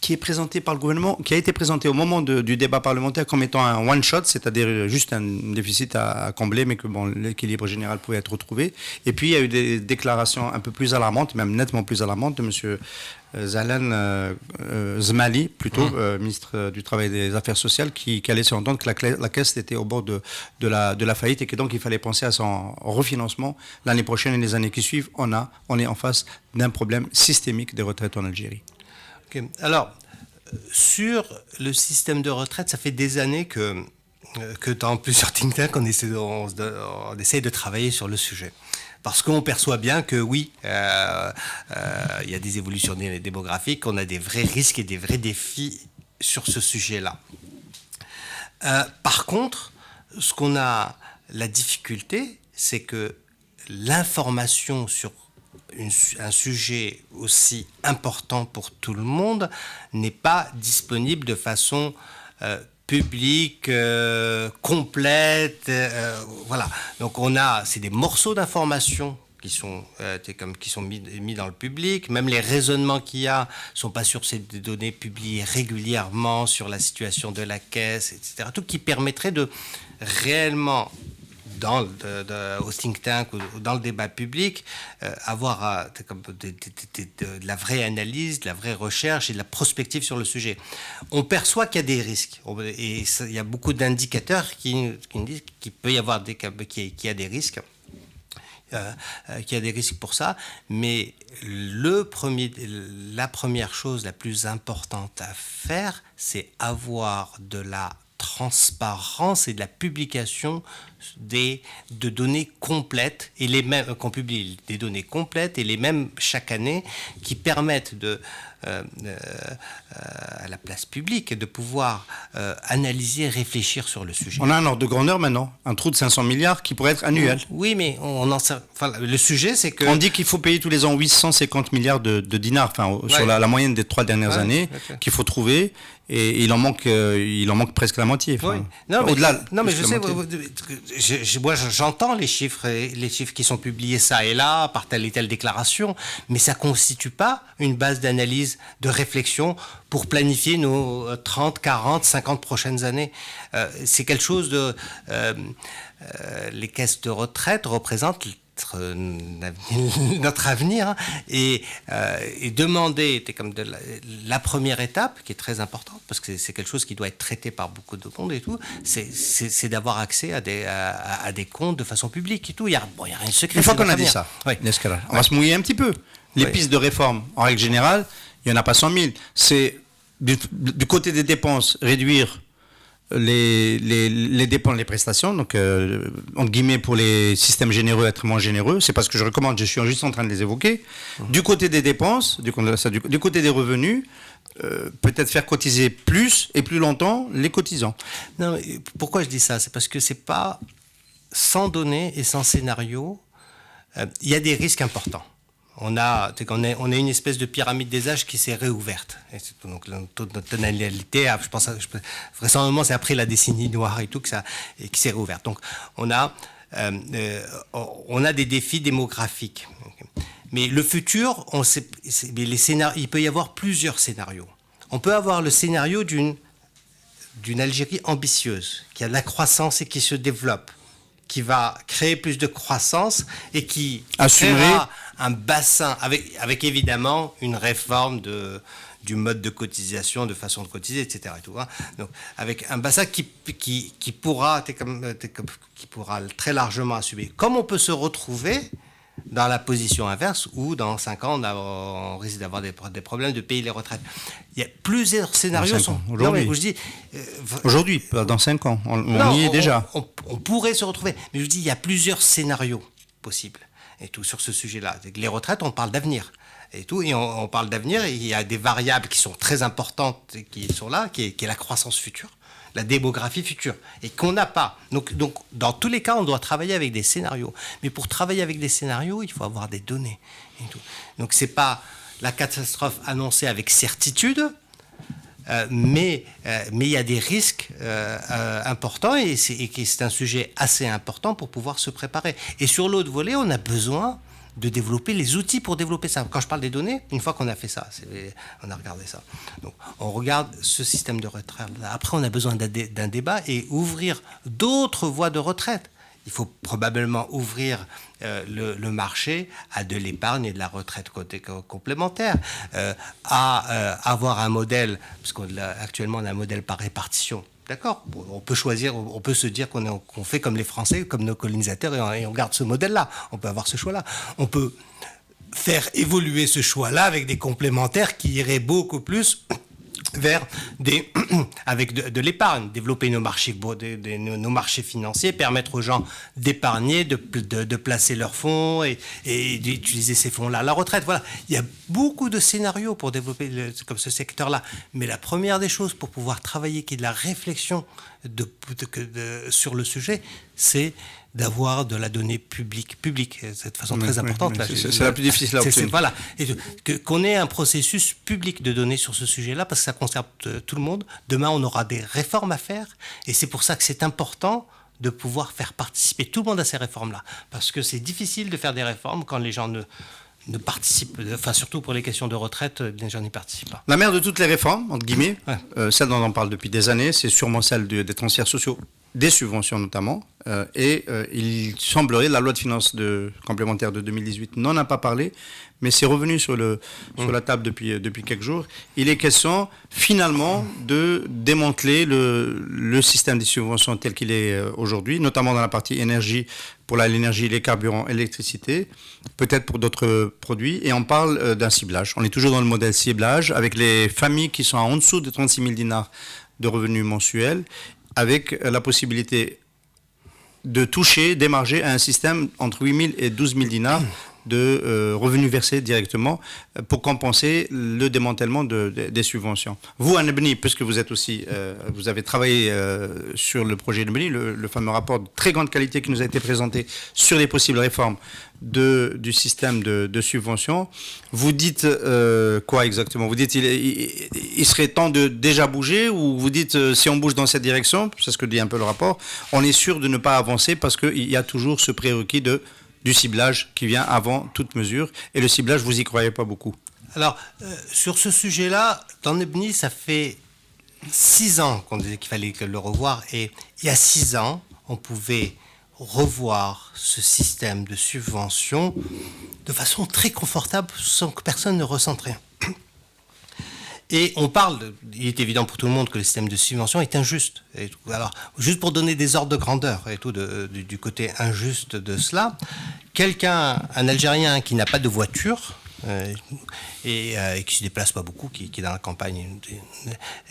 qui est présenté par le gouvernement, qui a été présenté au moment du débat parlementaire comme étant un one-shot, c'est-à-dire juste un déficit à combler, mais que l'équilibre général pouvait être retrouvé. Et puis, il y a eu des déclarations un peu plus alarmantes, même nettement plus alarmantes, de M. Zalal Zmali, plutôt, ministre du Travail et des Affaires sociales, qui a laissé entendre que la caisse était au bord de la faillite et que donc il fallait penser à son refinancement l'année prochaine et les années qui suivent. On est en face d'un problème systémique des retraites en Algérie. Okay. Alors, sur le système de retraite, ça fait des années que dans plusieurs think tanks, on essaie de travailler sur le sujet. Parce qu'on perçoit bien que oui, il y a des évolutions démographiques, on a des vrais risques et des vrais défis sur ce sujet-là. Par contre, la difficulté, c'est que l'information sur un sujet aussi important pour tout le monde n'est pas disponible de façon publique, complète. Voilà. Donc c'est des morceaux d'information qui sont mis dans le public. Même les raisonnements qu'il y a sont pas sur ces données publiées régulièrement sur la situation de la caisse, etc. Tout qui permettrait de réellement au think tank ou dans le débat public, avoir de la vraie analyse, de la vraie recherche et de la prospective sur le sujet. On perçoit qu'il y a des risques. Et il y a beaucoup d'indicateurs qui nous disent qu'il peut y avoir qu'il y a des risques. Qu'il y a des risques pour ça, mais la première chose la plus importante à faire, c'est avoir de la transparence et de la publication de données complètes et les mêmes qu'on publie des données complètes et les mêmes chaque année qui permettent à la place publique de pouvoir analyser, réfléchir sur le sujet. On a un ordre de grandeur maintenant, un trou de 500 milliards qui pourrait être annuel. Oui, mais le sujet c'est que... On dit qu'il faut payer tous les ans 850 milliards de dinars, sur la moyenne des 3 dernières années, qu'il faut trouver, et il en manque presque la moitié. Oui. Au-delà. Non, mais je sais, moi j'entends les chiffres qui sont publiés ça et là, par telle et telle déclaration, mais ça ne constitue pas une base d'analyse, de réflexion pour planifier nos 30, 40, 50 prochaines années. C'est quelque chose de... les caisses de retraite représentent notre avenir, hein, et demander comme la première étape qui est très importante parce que c'est quelque chose qui doit être traité par beaucoup de monde et tout, c'est d'avoir accès à des comptes de façon publique et tout. Il y a rien de secret. Une fois qu'on a dit ça, oui. On va se mouiller un petit peu. Les pistes de réforme, en règle générale, il n'y en a pas 100 000. C'est du côté des dépenses, réduire les dépenses, les prestations, donc entre guillemets pour les systèmes généreux, être moins généreux, c'est pas ce que je recommande, je suis juste en train de les évoquer. Du côté des dépenses, du côté des revenus, peut-être faire cotiser plus et plus longtemps les cotisants. Non, pourquoi je dis ça? C'est parce que c'est pas sans données et sans scénario, il y a des risques importants. On a une espèce de pyramide des âges qui s'est réouverte. Donc notre tonalité, je pense, vraisemblablement c'est après la décennie noire et tout qui s'est réouverte. Donc on a des défis démographiques. Mais le futur, il peut y avoir plusieurs scénarios. On peut avoir le scénario d'une Algérie ambitieuse, qui a de la croissance et qui se développe, qui va créer plus de croissance et qui créera un bassin avec évidemment une réforme du mode de cotisation, de façon de cotiser, etc. Et tout, hein. Donc, avec un bassin qui pourra très largement assumer. Comme on peut se retrouver dans la position inverse où dans 5 ans on risque d'avoir des problèmes de payer les retraites. Il y a plusieurs scénarios. Aujourd'hui, dans 5 ans, on y est déjà. On pourrait se retrouver. Mais je vous dis, il y a plusieurs scénarios possibles et tout sur ce sujet-là. Les retraites, on parle d'avenir. Et tout, et on parle d'avenir, et il y a des variables qui sont très importantes qui sont là, qui est la croissance future, la démographie future, et qu'on n'a pas. Donc, dans tous les cas, on doit travailler avec des scénarios. Mais pour travailler avec des scénarios, il faut avoir des données. Et tout. Donc, ce n'est pas la catastrophe annoncée avec certitude, mais il y a des risques importants, et c'est un sujet assez important pour pouvoir se préparer. Et sur l'autre volet, on a besoin de développer les outils pour développer ça. Quand je parle des données, une fois qu'on a fait ça, on a regardé ça. Donc, on regarde ce système de retraite. Après, on a besoin d'un débat et ouvrir d'autres voies de retraite. Il faut probablement ouvrir le marché à de l'épargne et de la retraite complémentaire, à avoir un modèle, parce qu'actuellement on a un modèle par répartition. D'accord, on peut choisir, on peut se dire qu'on fait comme les Français, comme nos colonisateurs, et on garde ce modèle-là. On peut avoir ce choix-là. On peut faire évoluer ce choix-là avec des complémentaires qui iraient beaucoup plus vers avec de l'épargne, développer nos marchés financiers, permettre aux gens d'épargner, de placer leurs fonds et d'utiliser ces fonds-là à la retraite. Voilà, il y a beaucoup de scénarios pour développer comme ce secteur-là. Mais la première des choses pour pouvoir travailler, qui est de la réflexion sur le sujet, c'est d'avoir de la donnée publique, c'est de façon très importante. C'est la plus difficile à obtenir. Voilà, qu'on ait un processus public de données sur ce sujet-là, parce que ça concerne tout le monde. Demain, on aura des réformes à faire, et c'est pour ça que c'est important de pouvoir faire participer tout le monde à ces réformes-là, parce que c'est difficile de faire des réformes quand les gens ne participent, enfin surtout pour les questions de retraite, les gens n'y participent pas. La mère de toutes les réformes, entre guillemets, celle dont on parle depuis des années, c'est sûrement celle des transferts sociaux, des subventions notamment, il semblerait, la loi de finances complémentaire de 2018 n'en a pas parlé, mais c'est revenu sur la table depuis quelques jours. Il est question finalement de démanteler le système des subventions tel qu'il est aujourd'hui, notamment dans la partie énergie, pour l'énergie, les carburants, l'électricité, peut-être pour d'autres produits, et on parle d'un ciblage. On est toujours dans le modèle ciblage, avec les familles qui sont en dessous de 36 000 dinars de revenus mensuels, avec la possibilité de toucher, d'émarger à un système entre 8 000 et 12 000 dinars de revenus versés directement pour compenser le démantèlement des subventions. Vous, à Nebni, puisque vous êtes aussi, vous avez travaillé sur le projet Nebni, le fameux rapport de très grande qualité qui nous a été présenté sur les possibles réformes du système de subventions. Vous dites quoi exactement? Vous dites il serait temps de déjà bouger, ou vous dites si on bouge dans cette direction, c'est ce que dit un peu le rapport, on est sûr de ne pas avancer parce qu'il y a toujours ce prérequis du ciblage qui vient avant toute mesure, et le ciblage, vous y croyez pas beaucoup? Alors, sur ce sujet-là, dans Nebni, ça fait 6 ans qu'on disait qu'il fallait le revoir, et il y a 6 ans, on pouvait revoir ce système de subvention de façon très confortable sans que personne ne ressente rien. Et on parle, il est évident pour tout le monde que le système de subvention est injuste. Et alors, juste pour donner des ordres de grandeur et tout du côté injuste de cela, un Algérien qui n'a pas de voiture et qui se déplace pas beaucoup, qui est dans la campagne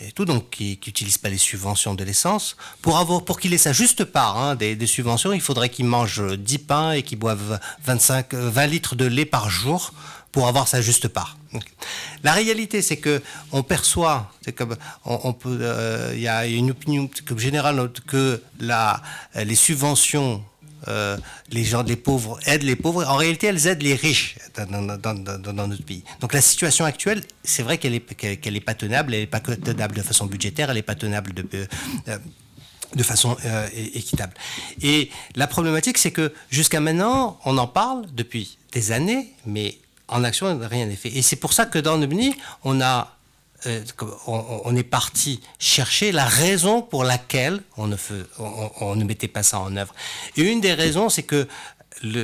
et tout, donc qui n'utilise pas les subventions de l'essence, pour qu'il ait sa juste part des subventions, il faudrait qu'il mange 10 pains et qu'il boive 20 litres de lait par jour pour avoir sa juste part. La réalité, c'est que on perçoit, c'est comme il y a une opinion comme générale que les subventions, les pauvres aident les pauvres. En réalité, elles aident les riches dans notre pays. Donc la situation actuelle, c'est vrai qu'elle est pas tenable. Elle n'est pas tenable de façon budgétaire. Elle n'est pas tenable de façon équitable. Et la problématique, c'est que jusqu'à maintenant, on en parle depuis des années, mais en action, rien n'est fait. Et c'est pour ça que dans Nebni, on est parti chercher la raison pour laquelle on ne mettait pas ça en œuvre. Et une des raisons, c'est que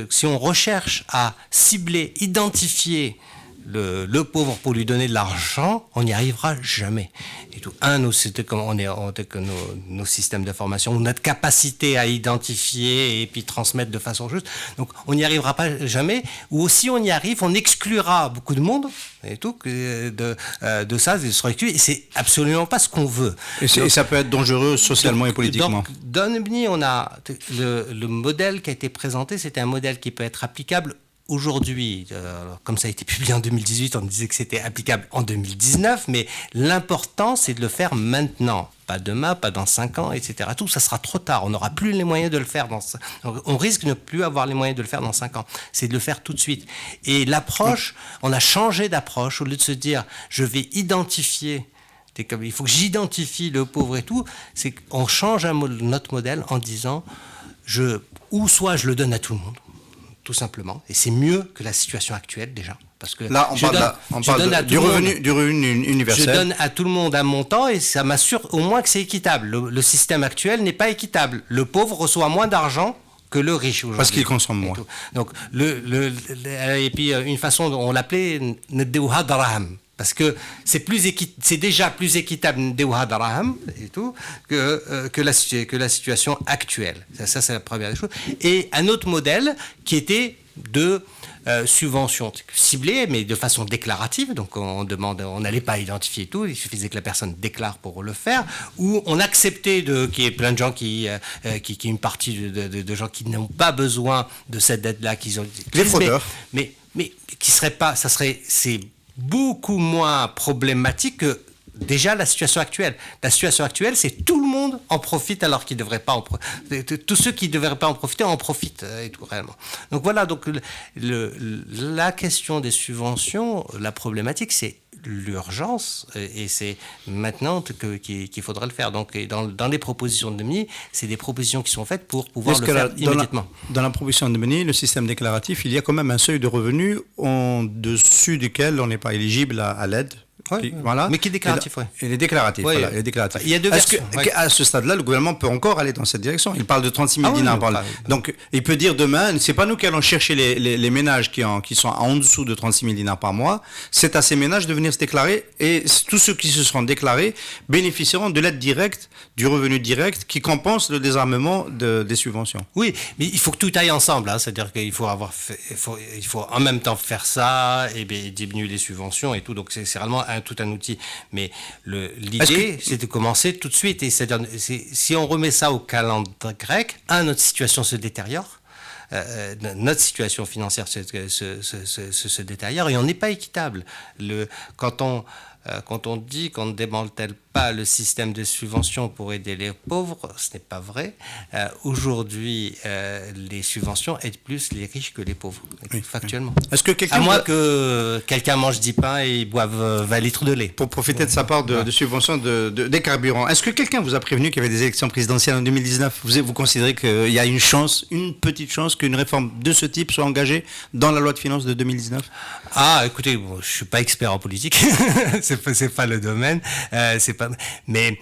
si on recherche à cibler, identifier le pauvre pour lui donner de l'argent, on n'y arrivera jamais. Et tout. Nos systèmes d'information, notre capacité à identifier et puis transmettre de façon juste, donc on n'y arrivera pas jamais. Ou si on y arrive, on exclura beaucoup de monde et tout de ça, de se exclure. Et c'est absolument pas ce qu'on veut. Et ça peut être dangereux socialement et politiquement. Donc, dans Nebni, on a le modèle qui a été présenté, c'était un modèle qui peut être applicable aujourd'hui, comme ça a été publié en 2018, on disait que c'était applicable en 2019, mais l'important, c'est de le faire maintenant. Pas demain, pas dans 5 ans, etc. Tout, ça sera trop tard. On n'aura plus les moyens de le faire. On risque de ne plus avoir les moyens de le faire dans 5 ans. C'est de le faire tout de suite. Et l'approche, on a changé d'approche. Au lieu de se dire, je vais identifier, il faut que j'identifie le pauvre et tout, c'est qu'on change notre modèle en disant, soit je le donne à tout le monde, tout simplement. Et c'est mieux que la situation actuelle, déjà. Parce que là, on parle du revenu universel. Je donne à tout le monde un montant et ça m'assure au moins que c'est équitable. Le système actuel n'est pas équitable. Le pauvre reçoit moins d'argent que le riche aujourd'hui. Parce qu'il consomme moins. Donc, et puis, une façon, on l'appelait « Nedewha Daraham ». Parce que c'est déjà plus équitable et tout que la situation actuelle. Ça, c'est la première des choses. Et un autre modèle qui était de subvention ciblée, mais de façon déclarative. Donc on n'allait pas identifier tout, il suffisait que la personne déclare pour le faire, ou on acceptait qu'il y ait plein de gens une partie de gens qui n'ont pas besoin de cette aide-là, les fraudeurs. Mais qui serait pas, c'est beaucoup moins problématique que déjà la situation actuelle. La situation actuelle, c'est tout le monde en profite alors qu'il ne devrait pas en profiter. Tous ceux qui ne devraient pas en profiter en profitent, et tout réellement. Donc voilà, donc la question des subventions, la problématique, c'est l'urgence, et c'est maintenant qu'il faudra le faire. Donc dans les propositions de Demny, c'est des propositions qui sont faites pour pouvoir le faire immédiatement. Dans la proposition de Demny, le système déclaratif, il y a quand même un seuil de revenus en dessus duquel on n'est pas éligible à l'aide. Voilà. Mais qui est déclaratif, oui. Il est déclaratif, voilà. Il est déclaratif. Il y a deux versions. À ce stade-là, le gouvernement peut encore aller dans cette direction. Il parle de 36 000 dinars par là. Donc, il peut dire demain, c'est pas nous qui allons chercher les ménages qui sont en dessous de 36 000 dinars par mois. C'est à ces ménages de venir se déclarer, et tous ceux qui se seront déclarés bénéficieront de l'aide directe, du revenu direct qui compense le désarmement des subventions. Oui, mais il faut que tout aille ensemble. C'est-à-dire qu'il faut il faut en même temps faire ça et diminuer les subventions et tout. Donc, c'est vraiment tout un outil, mais l'idée c'est de commencer tout de suite, et c'est-à-dire si on remet ça au calendrier grec, notre situation se détériore, notre situation financière se détériore, et on n'est pas équitable. Quand on dit qu'on ne démantèle pas le système de subventions pour aider les pauvres, ce n'est pas vrai. Aujourd'hui, les subventions aident plus les riches que les pauvres, factuellement. Est-ce que à moins que quelqu'un mange 10 pains et boive 20 litres de lait. Pour profiter de sa part de subventions des carburants. Est-ce que quelqu'un vous a prévenu qu'il y avait des élections présidentielles en 2019 ? Vous considérez qu'il y a une petite chance qu'une réforme de ce type soit engagée dans la loi de finances de 2019 ? Écoutez, je ne suis pas expert en politique, c'est pas le domaine, mais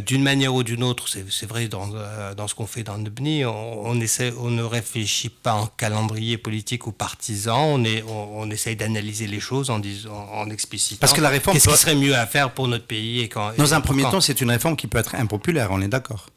d'une manière ou d'une autre, c'est vrai dans ce qu'on fait dans Demny, on ne réfléchit pas en calendrier politique ou partisan, on essaye d'analyser les choses en explicitant. Parce que la réforme, qu'est-ce qui serait mieux à faire pour notre pays dans un premier temps, c'est une réforme qui peut être impopulaire, on est d'accord.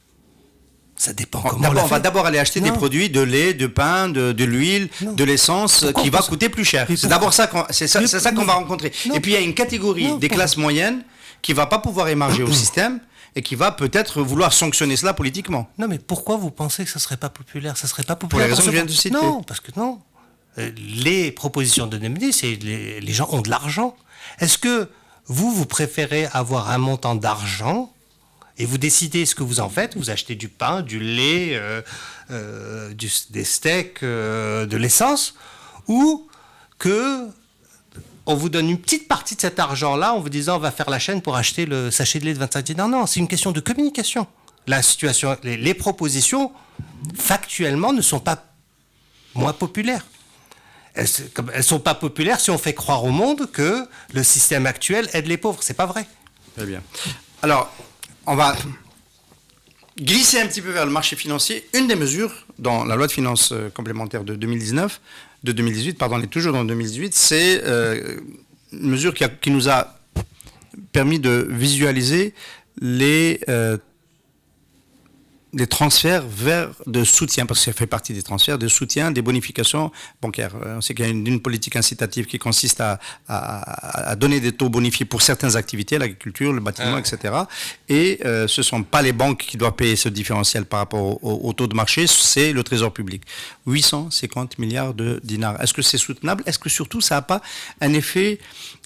Ça dépend comment on va d'abord aller acheter des produits, de lait, de pain, de l'huile, de l'essence, qui va coûter plus cher. C'est d'abord ça qu'on va rencontrer. Et puis il y a une catégorie des classes moyennes qui va pas pouvoir émarger au système et qui va peut-être vouloir sanctionner cela politiquement. Non, mais pourquoi vous pensez que ça serait pas populaire ? Ça serait pas populaire pour les raisons que je viens de citer. Non, parce que non. Les propositions de Demny, c'est les gens ont de l'argent. Est-ce que vous préférez avoir un montant d'argent et vous décidez ce que vous en faites, vous achetez du pain, du lait, des steaks, de l'essence, ou que on vous donne une petite partie de cet argent-là en vous disant on va faire la chaîne pour acheter le sachet de lait de 25 dinars. Non, c'est une question de communication. La situation, les propositions, factuellement, ne sont pas moins populaires. Elles sont pas populaires si on fait croire au monde que le système actuel aide les pauvres. C'est pas vrai. Très bien. Alors, on va glisser un petit peu vers le marché financier. Une des mesures dans la loi de finances complémentaire de 2018, elle est toujours dans 2018, c'est une mesure qui nous a permis de visualiser les transferts de soutien, parce que ça fait partie des transferts de soutien, des bonifications bancaires. On sait qu'il y a une politique incitative qui consiste à donner des taux bonifiés pour certaines activités, l'agriculture, le bâtiment, etc. Et ce ne sont pas les banques qui doivent payer ce différentiel par rapport au taux de marché, c'est le Trésor public. 850 milliards de dinars. Est-ce que c'est soutenable ? Est-ce que surtout ça n'a pas un effet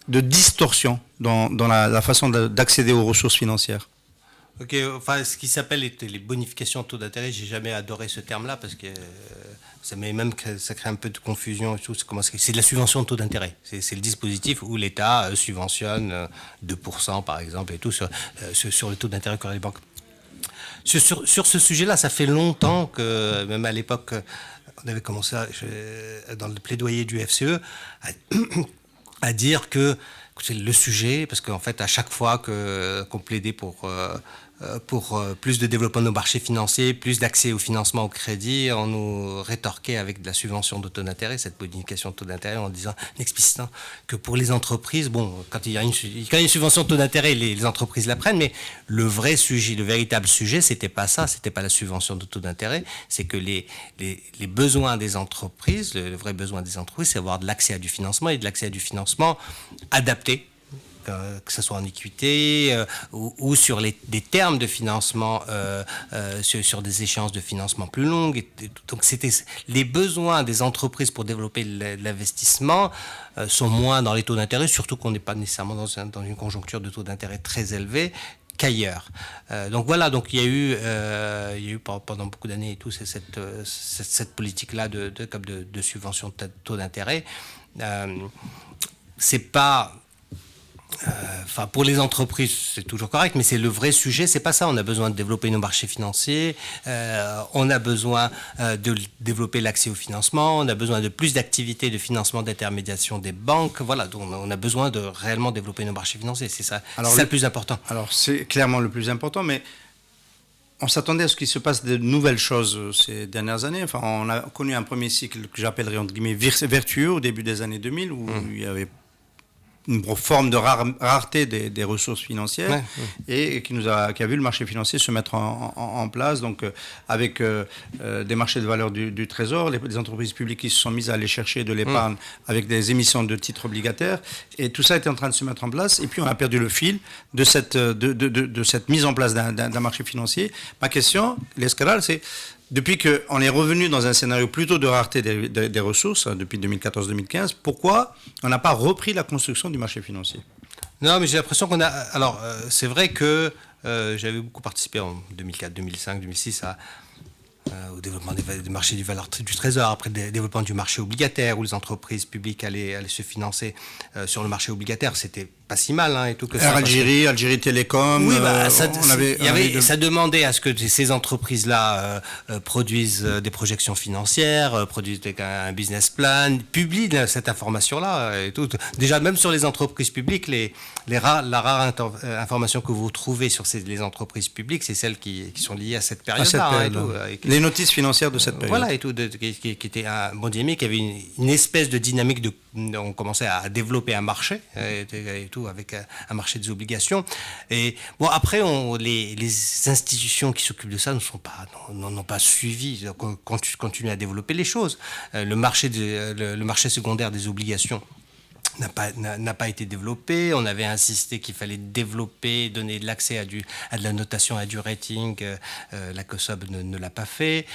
de distorsion dans la façon d'accéder aux ressources financières ? Ok, ce qui s'appelle les bonifications de taux d'intérêt, j'ai jamais adoré ce terme-là parce que ça crée un peu de confusion et tout. C'est de la subvention de taux d'intérêt. C'est le dispositif où l'État subventionne 2% par exemple et tout sur le taux d'intérêt qu'auraient les banques. Sur ce sujet-là, ça fait longtemps que, même à l'époque, on avait commencé dans le plaidoyer du FCE à dire que c'est le sujet, parce qu'en fait, à chaque fois qu'on plaidait pour plus de développement de nos marchés financiers, plus d'accès au financement, au crédit, on nous rétorquait avec de la subvention de taux d'intérêt, cette bonification de taux d'intérêt, en explicitant que pour les entreprises, quand il y a une subvention de taux d'intérêt, les entreprises la prennent, mais le vrai sujet, le véritable sujet, c'était pas ça, c'était pas la subvention de taux d'intérêt, c'est que les besoins des entreprises, le vrai besoin des entreprises, c'est avoir de l'accès à du financement, et de l'accès à du financement adapté que ce soit en équité ou sur des termes de financement, sur des échéances de financement plus longues. Donc c'était les besoins des entreprises pour développer l'investissement sont moins dans les taux d'intérêt, surtout qu'on n'est pas nécessairement dans une conjoncture de taux d'intérêt très élevé qu'ailleurs. Donc voilà, donc il y a eu pendant beaucoup d'années et tout cette politique-là de subvention de taux d'intérêt. C'est pas pour les entreprises, c'est toujours correct, mais c'est le vrai sujet, c'est pas ça. On a besoin de développer nos marchés financiers, on a besoin de développer l'accès au financement, on a besoin de plus d'activités de financement d'intermédiation des banques. Voilà, donc on a besoin de réellement développer nos marchés financiers. C'est ça, le plus important. Alors c'est clairement le plus important, mais on s'attendait à ce qu'il se passe de nouvelles choses ces dernières années. Enfin, on a connu un premier cycle que j'appellerais entre guillemets vertueux au début des années 2000, où il y avait une forme de rareté des ressources financières et qui a vu le marché financier se mettre en place, donc avec des marchés de valeur du Trésor, les entreprises publiques qui se sont mises à aller chercher de l'épargne avec des émissions de titres obligataires, et tout ça était en train de se mettre en place, et puis on a perdu le fil de cette mise en place d'un marché financier. Ma question, l'escalade, c'est depuis qu'on est revenu dans un scénario plutôt de rareté des ressources, depuis 2014-2015, pourquoi on n'a pas repris la construction du marché financier ? Non, mais j'ai l'impression qu'on a... Alors, c'est vrai que j'avais beaucoup participé en 2004, 2005, 2006 au développement des marchés du Trésor, après le développement du marché obligataire, où les entreprises publiques allaient se financer sur le marché obligataire. C'était pas si mal, hein, et tout que ça. Algérie Télécom. Oui, ça demandait à ce que ces entreprises-là produisent des projections financières, produisent un business plan, publient cette information-là et tout. Déjà, même sur les entreprises publiques, la rare information que vous trouvez sur les entreprises publiques, c'est celles qui sont liées à cette période-là. Les notices financières de cette période. Voilà, et tout, qui était un bon dynamique, qui avait une espèce de dynamique on commençait à développer un marché et tout, avec un marché des obligations. Et bon, après, les institutions qui s'occupent de ça n'ont pas suivi, continuent à développer les choses. Le marché secondaire des obligations n'a pas été développé. On avait insisté qu'il fallait développer, donner de l'accès à de la notation, à du rating. La COSOB ne l'a pas fait.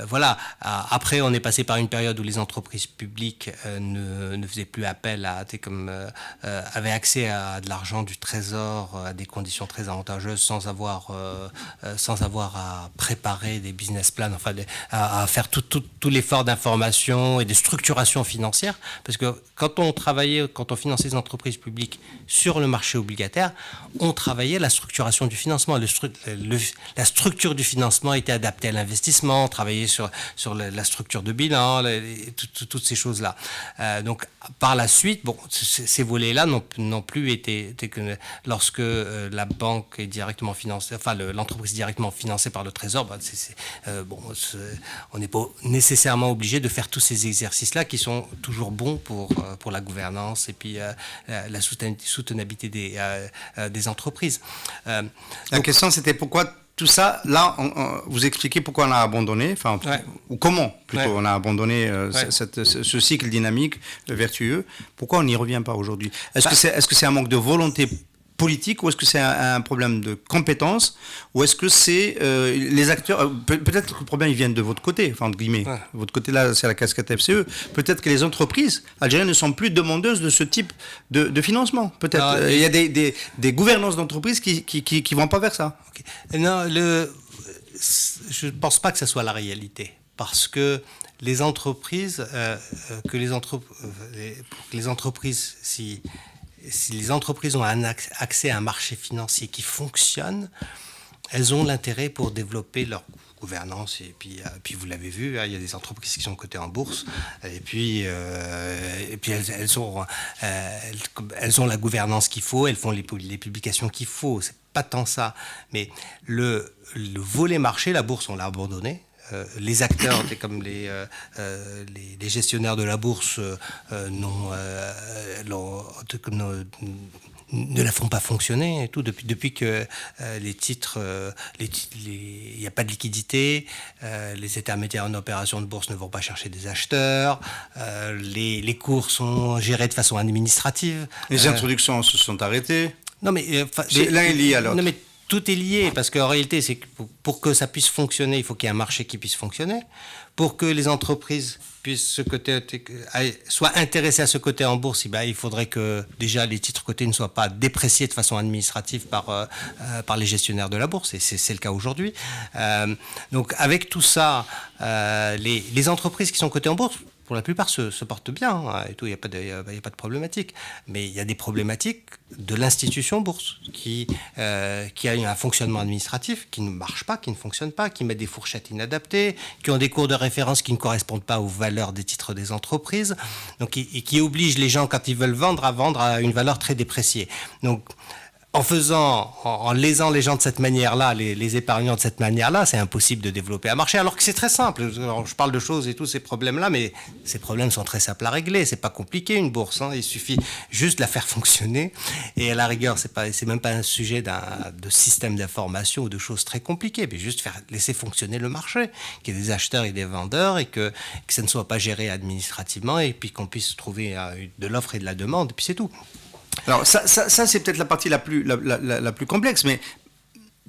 Voilà. Après, on est passé par une période où les entreprises publiques ne faisaient plus appel avaient accès à de l'argent du Trésor à des conditions très avantageuses, sans avoir à préparer des business plans, enfin à faire tout l'effort d'information et de structuration financière, parce que quand on finançait les entreprises publiques sur le marché obligataire, on travaillait la structuration du financement. La structure du financement était adaptée à l'investissement, on travaillait sur la structure de bilan, toutes ces choses-là. Donc, par la suite, ces volets-là n'ont plus été que lorsque la banque est directement financée, enfin l'entreprise est directement financée par le Trésor, on n'est pas nécessairement obligé de faire tous ces exercices-là qui sont toujours bons pour la gouvernance et puis la soutenabilité des entreprises. La question, c'était pourquoi tout ça, là, vous expliquez pourquoi on a abandonné, ou comment plutôt on a abandonné ce cycle dynamique vertueux. Pourquoi on n'y revient pas aujourd'hui ? Est-ce que c'est un manque de volonté politique, ou est-ce que c'est un problème de compétence, ou est-ce que c'est les acteurs, peut-être que le problème il vient de votre côté, entre guillemets, votre côté là c'est la casquette FCE, peut-être que les entreprises algériennes ne sont plus demandeuses de ce type de financement, peut-être. Il y a des gouvernances d'entreprises qui vont pas vers ça. Okay. Non, je ne pense pas que ce soit la réalité, parce que les entreprises, si les entreprises ont un accès à un marché financier qui fonctionne, elles ont l'intérêt pour développer leur gouvernance. Et puis vous l'avez vu, il y a des entreprises qui sont cotées en bourse. Et puis elles ont la gouvernance qu'il faut, elles font les publications qu'il faut. C'est pas tant ça. Mais le volet marché, la bourse, on l'a abandonné. Les acteurs, comme les ne la font pas fonctionner et tout depuis que les titres, il n'y a pas de liquidité, les intermédiaires en opération de bourse ne vont pas chercher des acheteurs, les cours sont gérés de façon administrative. Les introductions se sont arrêtées. Non mais l'un est lié à l'autre. Non mais tout est lié parce qu'en réalité, c'est que pour que ça puisse fonctionner, il faut qu'il y ait un marché qui puisse fonctionner. Pour que les entreprises puissent soient intéressées à ce côté en bourse, il faudrait que déjà les titres cotés ne soient pas dépréciés de façon administrative par les gestionnaires de la bourse, et c'est le cas aujourd'hui. Donc avec tout ça, les entreprises qui sont cotées en bourse, pour la plupart, se portent bien et tout, il n'y a pas de problématique. Mais il y a des problématiques de l'institution bourse qui a un fonctionnement administratif qui ne marche pas, qui ne fonctionne pas, qui met des fourchettes inadaptées, qui ont des cours de référence qui ne correspondent pas aux valeurs des titres des entreprises, donc, et qui obligent les gens, quand ils veulent vendre à une valeur très dépréciée. Donc, en lésant les gens de cette manière-là, les épargnants de cette manière-là, c'est impossible de développer un marché, alors que c'est très simple. Alors, je parle de choses et tous ces problèmes-là, mais ces problèmes sont très simples à régler. C'est pas compliqué, une bourse, hein. Il suffit juste de la faire fonctionner. Et à la rigueur, c'est même pas un sujet de système d'information ou de choses très compliquées, mais juste laisser fonctionner le marché, qu'il y ait des acheteurs et des vendeurs, et que ça ne soit pas géré administrativement, et puis qu'on puisse trouver de l'offre et de la demande, et puis c'est tout. Alors ça c'est peut-être la partie la plus complexe, mais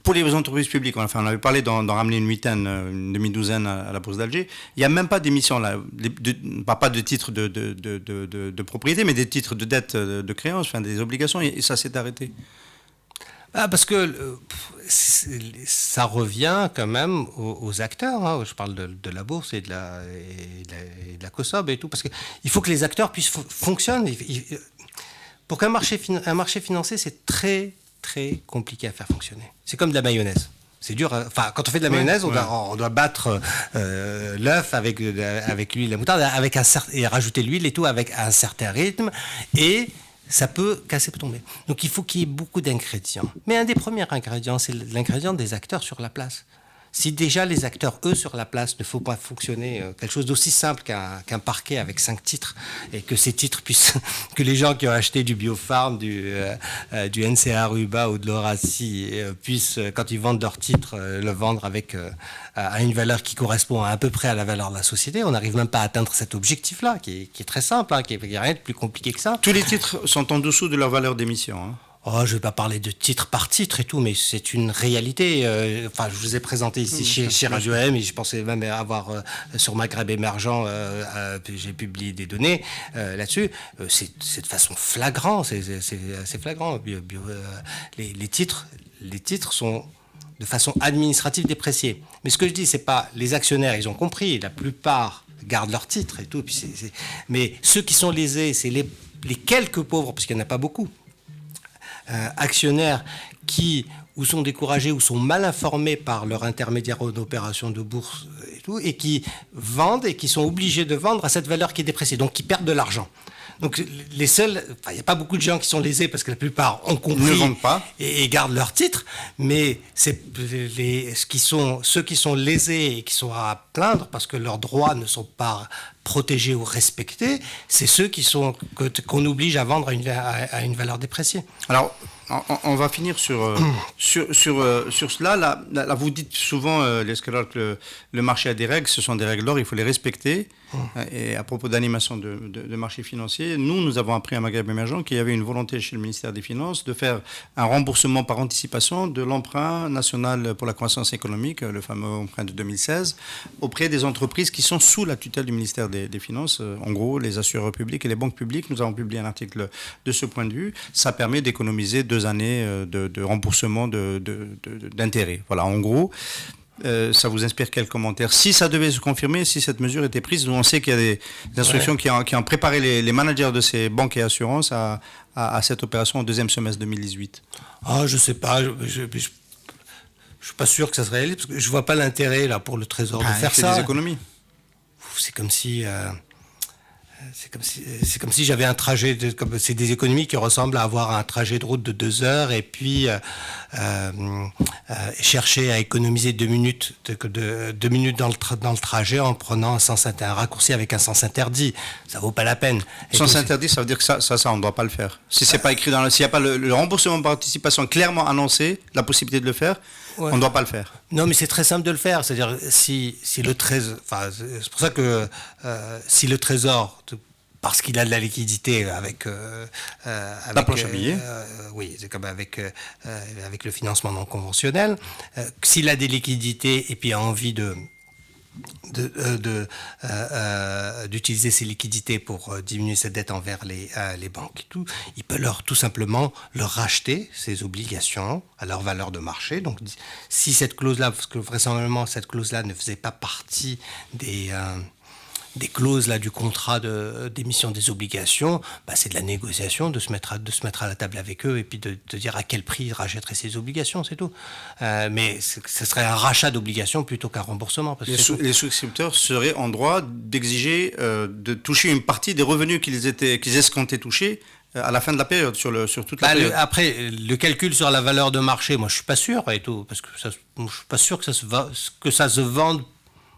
pour les entreprises publiques, on avait parlé d'en ramener une demi-douzaine à la Bourse d'Alger. Il n'y a même pas d'émission là, pas de titres de propriété, mais des titres de dette de créance, enfin des obligations, et ça s'est arrêté. Parce que ça revient quand même aux acteurs. Hein. Je parle de la bourse et de la COSOB et tout, parce qu'il faut que les acteurs puissent fonctionner. Pour qu'un marché financier, c'est très, très compliqué à faire fonctionner. C'est comme de la mayonnaise. C'est dur. Enfin, quand on fait de la mayonnaise, on doit battre l'œuf avec l'huile, la moutarde, et rajouter l'huile et tout avec un certain rythme. Et ça peut casser, peut tomber. Donc il faut qu'il y ait beaucoup d'ingrédients. Mais un des premiers ingrédients, c'est l'ingrédient des acteurs sur la place. Si déjà les acteurs, eux, sur la place, ne font pas fonctionner quelque chose d'aussi simple qu'un parquet avec 5 titres, et que ces titres puissent, que les gens qui ont acheté du Biofarm, du NCA Ruba ou de l'Horacie puissent, quand ils vendent leurs titres, le vendre à une valeur qui correspond à peu près à la valeur de la société, on n'arrive même pas à atteindre cet objectif-là, qui est très simple, hein, qui n'est rien de plus compliqué que ça. Tous les titres sont en dessous de leur valeur d'émission, hein. Oh, je ne vais pas parler de titre par titre et tout, mais c'est une réalité. Enfin, je vous ai présenté ici chez Radio M, et je pensais même avoir sur Maghreb émergent, j'ai publié des données là-dessus. C'est de façon flagrante, c'est flagrant. Les titres sont de façon administrative dépréciés. Mais ce que je dis, c'est pas les actionnaires, ils ont compris, la plupart gardent leurs titres et tout. Mais ceux qui sont lésés, c'est les quelques pauvres, parce qu'il n'y en a pas beaucoup. Actionnaires qui ou sont découragés ou sont mal informés par leur intermédiaire d'opération de bourse et tout, et qui vendent et qui sont obligés de vendre à cette valeur qui est dépréciée, donc qui perdent de l'argent. Donc les seuls, il n'y a pas beaucoup de gens qui sont lésés parce que la plupart ont compris, ne vendent pas et gardent leur titre, mais c'est ceux qui sont lésés et qui sont à plaindre parce que leurs droits ne sont pas protégés ou respectés, c'est ceux qu'on oblige à vendre à une valeur dépréciée. Alors, on va finir sur cela. Là, vous dites souvent, l'escalade, que le marché a des règles, ce sont des règles d'or, il faut les respecter. Et à propos d'animation de marché financier, nous avons appris à Maghreb émergent qu'il y avait une volonté chez le ministère des Finances de faire un remboursement par anticipation de l'emprunt national pour la croissance économique, le fameux emprunt de 2016, auprès des entreprises qui sont sous la tutelle du ministère des Finances, en gros les assureurs publics et les banques publiques. Nous avons publié un article de ce point de vue. Ça permet d'économiser 2 années de remboursement d'intérêt. Voilà, en gros. Ça vous inspire quel commentaire? Si ça devait se confirmer, si cette mesure était prise, on sait qu'il y a des instructions qui ont préparé les managers de ces banques et assurances à cette opération au 2e semestre 2018. Ah, je sais pas, je suis pas sûr que ça se réalise, parce que je vois pas l'intérêt là pour le Trésor de faire ça. Des économies. C'est comme si C'est comme si j'avais un trajet, c'est des économies qui ressemblent à avoir un trajet de route de 2 heures et puis chercher à économiser 2 minutes, 2 minutes dans le trajet en prenant un raccourci avec un sens interdit. Ça vaut pas la peine. Sens interdit, ça veut dire que ça on ne doit pas le faire. Si c'est pas écrit s'il n'y a pas le remboursement de participation clairement annoncé, la possibilité de le faire, on ne doit pas le faire. Non, mais c'est très simple de le faire. C'est-à-dire, si le Trésor, c'est pour ça que si le Trésor, parce qu'il a de la liquidité avec la planche à billets. Oui, c'est comme avec le financement non conventionnel. S'il a des liquidités et puis a envie d'utiliser ces liquidités pour diminuer cette dette envers les banques et tout, il peut tout simplement leur racheter ces obligations à leur valeur de marché. Donc si cette clause-là, parce que vraisemblablement cette clause-là ne faisait pas partie des clauses là, du contrat d'émission des obligations, c'est de la négociation, de se mettre à la table avec eux et puis de dire à quel prix ils rachèteraient ces obligations, c'est tout. Mais ce serait un rachat d'obligations plutôt qu'un remboursement. Parce que les souscripteurs seraient en droit d'exiger de toucher une partie des revenus qu'ils escomptaient toucher à la fin de la période, sur toute la période. Après, le calcul sur la valeur de marché, moi je suis pas sûr et tout, parce que je suis pas sûr que ça se vende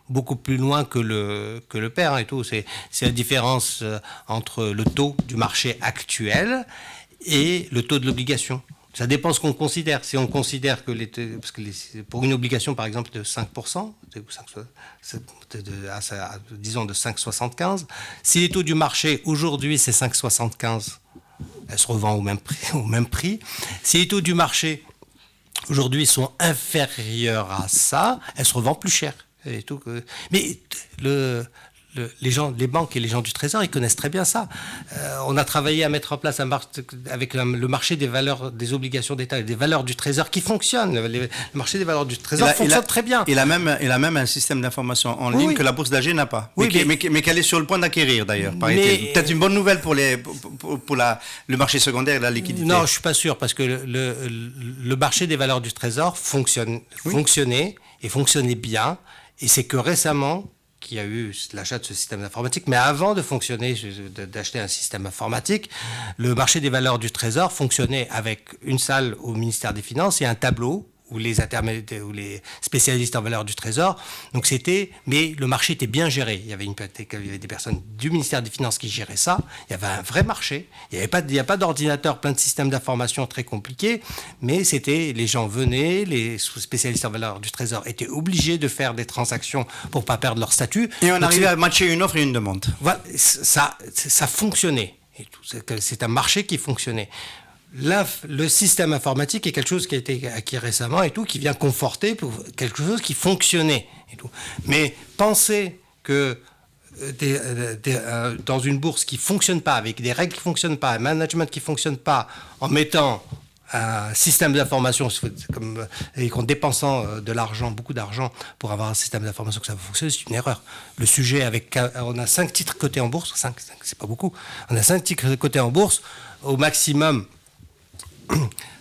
beaucoup plus loin que le père et tout. C'est la différence entre le taux du marché actuel et le taux de l'obligation. Ça dépend ce qu'on considère. Si on considère que pour une obligation, par exemple, de 5%, disons de 5,75, si les taux du marché aujourd'hui c'est 5,75, elle se revend au même prix. Si les taux du marché aujourd'hui sont inférieurs à ça, elle se revend plus cher. Et tout. Mais les banques et les gens du Trésor, ils connaissent très bien ça. On a travaillé à mettre en place avec le marché des valeurs, des obligations d'État et des valeurs du Trésor qui fonctionne. Le marché des valeurs du Trésor fonctionne très bien. Il a même un système d'information en ligne que la Bourse d'AG n'a pas. Oui, mais qu'elle est sur le point d'acquérir d'ailleurs. Peut-être une bonne nouvelle pour le marché secondaire et la liquidité. Non, je suis pas sûr parce que le marché des valeurs du Trésor fonctionnait et fonctionnait bien. Et c'est que récemment qu'il y a eu l'achat de ce système informatique. Mais avant de fonctionner, d'acheter un système informatique, le marché des valeurs du Trésor fonctionnait avec une salle au ministère des Finances et un tableau où les spécialistes en valeurs du Trésor. Donc mais le marché était bien géré. Il y avait des personnes du ministère des Finances qui géraient ça. Il y avait un vrai marché. Il n'y a pas d'ordinateur, plein de systèmes d'information très compliqués. Mais les gens venaient, les spécialistes en valeurs du Trésor étaient obligés de faire des transactions pour ne pas perdre leur statut. Et on arrivait à matcher une offre et une demande. Voilà, ça fonctionnait. Et c'est un marché qui fonctionnait. Le système informatique est quelque chose qui a été acquis récemment et tout, qui vient conforter pour quelque chose qui fonctionnait et tout. Mais penser que dans une bourse qui fonctionne pas, avec des règles qui fonctionnent pas, un management qui fonctionne pas, en mettant un système d'information et qu'en dépensant beaucoup d'argent pour avoir un système d'information que ça va fonctionner, c'est une erreur. Le sujet on a 5 titres cotés en bourse, 5 c'est pas beaucoup. On a 5 titres cotés en bourse, au maximum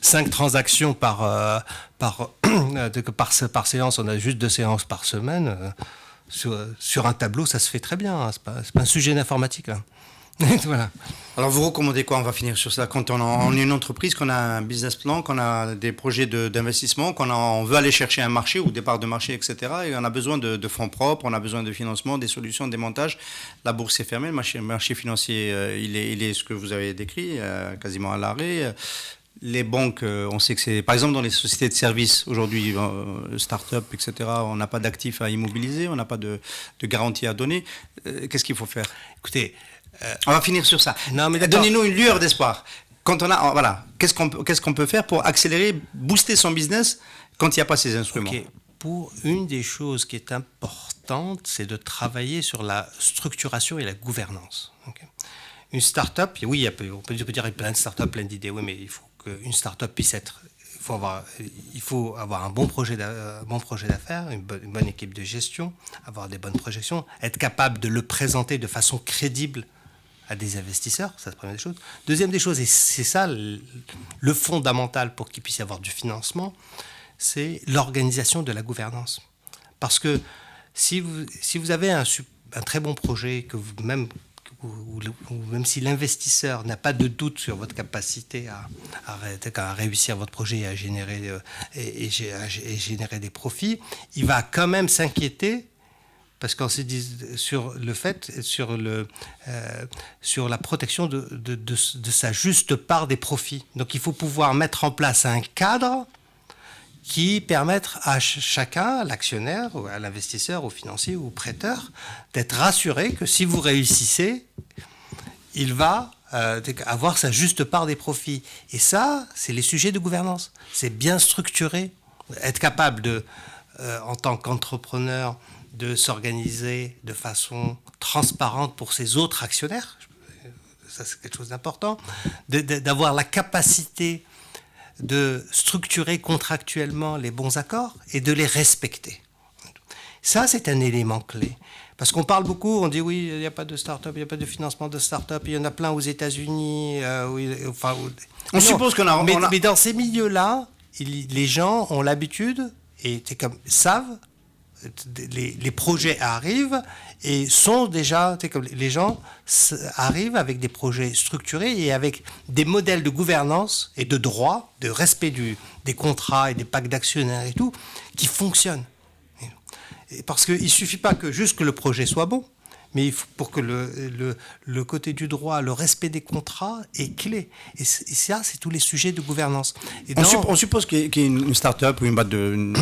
5 transactions par séance, on a juste 2 séances par semaine. Sur un tableau, ça se fait très bien, hein. C'est pas un sujet d'informatique. Hein. Voilà. Alors vous recommandez quoi? On va finir sur ça. Quand on est une entreprise, qu'on a un business plan, qu'on a des projets d'investissement, on veut aller chercher un marché ou des parts de marché, etc. Et on a besoin de fonds propres, on a besoin de financement, des solutions, des montages. La bourse est fermée, le marché financier, il est ce que vous avez décrit, quasiment à l'arrêt. Les banques, on sait que c'est... Par exemple, dans les sociétés de services, aujourd'hui, start-up, etc., on n'a pas d'actifs à immobiliser, on n'a pas de garantie à donner. Qu'est-ce qu'il faut faire? Écoutez... on va finir sur ça. Non, mais donnez-nous une lueur d'espoir. Qu'est-ce qu'on peut faire pour accélérer, booster son business quand il n'y a pas ces instruments? Pour une des choses qui est importante, c'est de travailler sur la structuration et la gouvernance. Une start-up, oui, on peut dire plein de start-up, plein d'idées, oui, mais il faut qu'une start-up puisse être... Il faut avoir un bon projet d'affaires, une bonne équipe de gestion, avoir des bonnes projections, être capable de le présenter de façon crédible à des investisseurs, ça c'est la première des choses. Deuxième des choses, et c'est ça le fondamental pour qu'il puisse y avoir du financement, c'est l'organisation de la gouvernance. Parce que si vous avez un très bon projet, que vous ou même si l'investisseur n'a pas de doute sur votre capacité à réussir votre projet et à générer, générer des profits, il va quand même s'inquiéter parce qu'on s'est dit sur le fait, sur la protection de sa juste part des profits. Donc il faut pouvoir mettre en place un cadre qui permette à chacun, à l'actionnaire, ou à l'investisseur, au financier ou au prêteur, d'être rassuré que si vous réussissez, il va avoir sa juste part des profits. Et ça, c'est les sujets de gouvernance. C'est bien structuré, être capable de, en tant qu'entrepreneur, de s'organiser de façon transparente pour ses autres actionnaires. Ça, c'est quelque chose d'important. D'avoir la capacité de structurer contractuellement les bons accords et de les respecter. Ça, c'est un élément clé. Parce qu'on parle beaucoup, on dit oui, il n'y a pas de start-up, il n'y a pas de financement de start-up, il y en a plein aux États-Unis. On suppose qu'on a... Mais dans ces milieux-là, les gens ont l'habitude et savent, les projets arrivent et sont déjà, les gens arrivent avec des projets structurés et avec des modèles de gouvernance et de droit, de respect des contrats et des pactes d'actionnaires et tout, qui fonctionnent. Parce qu'il ne suffit pas que juste que le projet soit bon, mais il faut, pour que le côté du droit, le respect des contrats est clé. Et ça, c'est tous les sujets de gouvernance. Et on suppose qu'il y a une start-up ou une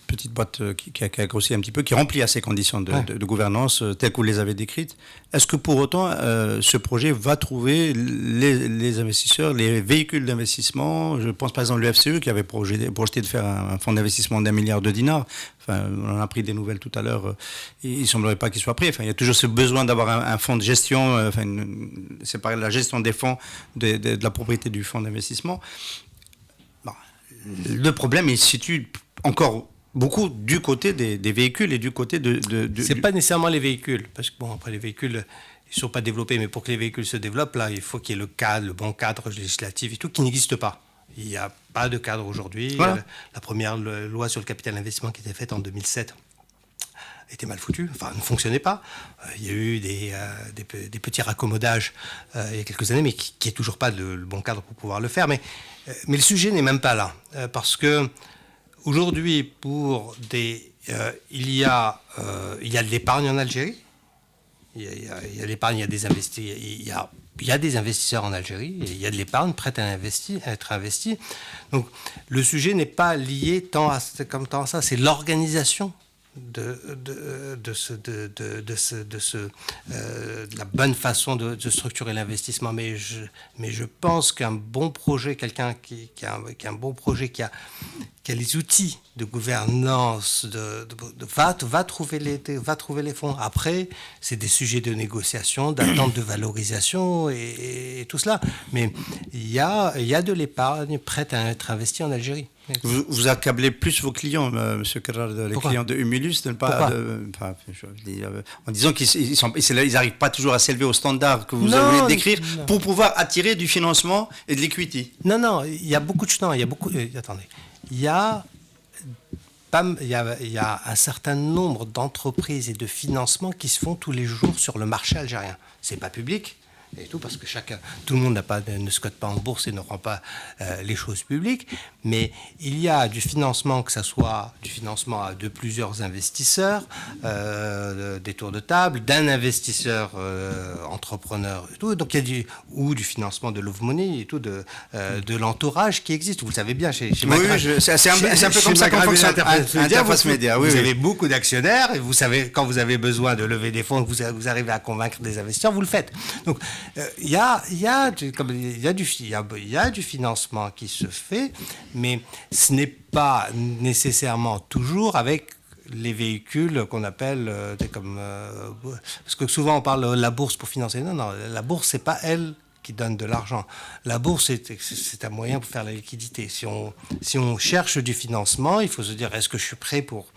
petite boîte qui a grossi un petit peu, qui remplit à ces conditions de gouvernance telles que vous les avez décrites. Est-ce que pour autant, ce projet va trouver les investisseurs, les véhicules d'investissement? Je pense par exemple à l'UFCE qui avait projeté de faire un fonds d'investissement d'1 milliard de dinars. Enfin, on en a pris des nouvelles tout à l'heure. Il ne semblerait pas qu'il soit pris. Enfin, il y a toujours ce besoin d'avoir un fonds de gestion, c'est pareil, la gestion des fonds, de la propriété du fonds d'investissement. Bon, le problème, il se situe encore beaucoup du côté des véhicules et du côté c'est pas nécessairement les véhicules, parce que bon, après les véhicules, ils sont pas développés, mais pour que les véhicules se développent, là, il faut qu'il y ait le bon cadre législatif et tout, qui n'existe pas. Il n'y a pas de cadre aujourd'hui. Voilà. La première loi sur le capital d'investissement qui était faite en 2007 était mal foutue, enfin ne fonctionnait pas. Il y a eu des petits raccommodages il y a quelques années, mais qui n'est toujours pas le bon cadre pour pouvoir le faire. Mais le sujet n'est même pas là, parce que aujourd'hui, il y a de l'épargne en Algérie. Il y a l'épargne, il y a des investisseurs. Il y a des investisseurs en Algérie. Et il y a de l'épargne prête à être investie. Donc, le sujet n'est pas lié tant à ça. C'est l'organisation de la bonne façon de structurer l'investissement. Mais je pense qu'un bon projet, quelqu'un qui a un bon projet, qui a les outils de gouvernance, va trouver les fonds. Après, c'est des sujets de négociation, d'attente de valorisation et tout cela. Mais il y a de l'épargne prête à être investie en Algérie. Vous accablez plus vos clients, M. Kerrar, les clients de Humulus, de ne pas, en disant qu'ils n'arrivent pas toujours à s'élever au standard que vous avez décrire pour pouvoir attirer du financement et de l'equity. Non, il y a beaucoup de choses. Attendez. Il y a un certain nombre d'entreprises et de financements qui se font tous les jours sur le marché algérien. C'est pas public et tout parce que tout le monde ne se cote pas en bourse et ne rend pas les choses publiques. Mais il y a du financement, que ce soit du financement de plusieurs investisseurs, des tours de table, d'un investisseur entrepreneur et tout. Donc il y a du financement de Love Money et tout, de l'entourage qui existe. Vous le savez bien chez oui, c'est un peu comme ça qu'on fonctionne. Interface Média. Vous avez beaucoup d'actionnaires et vous savez quand vous avez besoin de lever des fonds, vous arrivez à convaincre des investisseurs, vous le faites. Donc il y a du financement qui se fait, mais ce n'est pas nécessairement toujours avec les véhicules qu'on appelle parce que souvent on parle de la bourse pour financer. Non, la bourse c'est pas elle qui donne de l'argent. La bourse c'est un moyen pour faire la liquidité. Si on cherche du financement, il faut se dire est-ce que je suis prêt pour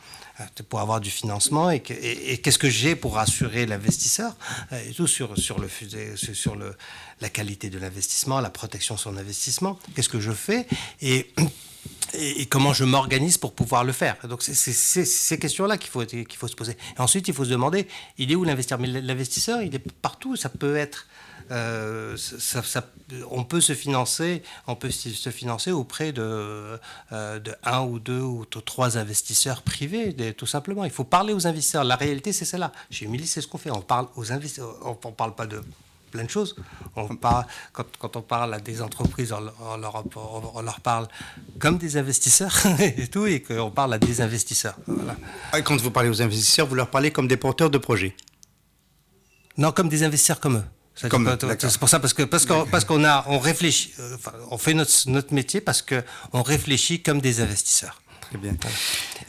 avoir du financement et qu'est-ce que j'ai pour assurer l'investisseur et tout sur la qualité de l'investissement, la protection de son investissement, qu'est-ce que je fais et et comment je m'organise pour pouvoir le faire. Donc c'est ces questions-là qu'il faut se poser. Et ensuite, il faut se demander, il est où l'investisseur? Mais l'investisseur, il est partout. Ça peut être... on peut se financer auprès de 1 ou 2 ou 3 investisseurs privés, tout simplement. Il faut parler aux investisseurs. La réalité, c'est celle-là. Chez Umilis, c'est ce qu'on fait. On parle aux investisseurs. On ne parle pas de plein de choses. Quand on parle à des entreprises, on leur parle comme des investisseurs et tout, et qu'on parle à des investisseurs. Voilà. Et quand vous parlez aux investisseurs, vous leur parlez comme des porteurs de projets? Non, comme des investisseurs comme eux. C'est pour ça, on réfléchit, on fait notre métier parce qu'on réfléchit comme des investisseurs. Très bien.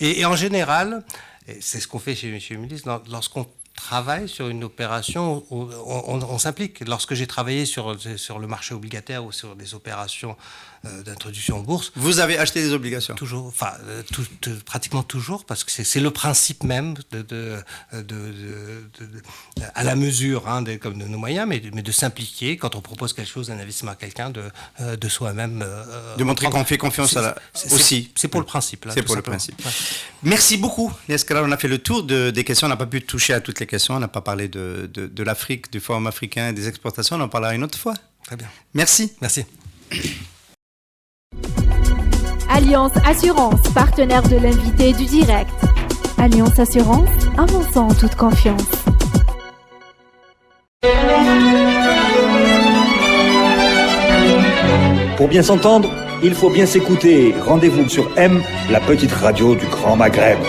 Et en général, et c'est ce qu'on fait chez Umilis, lorsqu'on travaille sur une opération, on s'implique. Lorsque j'ai travaillé sur le marché obligataire ou sur des opérations d'introduction en bourse. Vous avez acheté des obligations? Toujours, enfin, pratiquement toujours, parce que c'est le principe même à la mesure comme de nos moyens, mais de s'impliquer quand on propose quelque chose, un investissement à quelqu'un, de soi-même. De montrer qu'on fait confiance aussi. C'est pour le principe. Là, c'est pour le principe. Ouais. Merci beaucoup, Niaskara. On a fait le tour des questions. On n'a pas pu toucher à toutes les questions. On n'a pas parlé de l'Afrique, du Forum africain, des exportations. On en parlera une autre fois. Très bien. Merci. Merci. Alliance Assurance, partenaire de l'invité du direct. Alliance Assurance, avançant en toute confiance. Pour bien s'entendre, il faut bien s'écouter. Rendez-vous sur M, la petite radio du Grand Maghreb.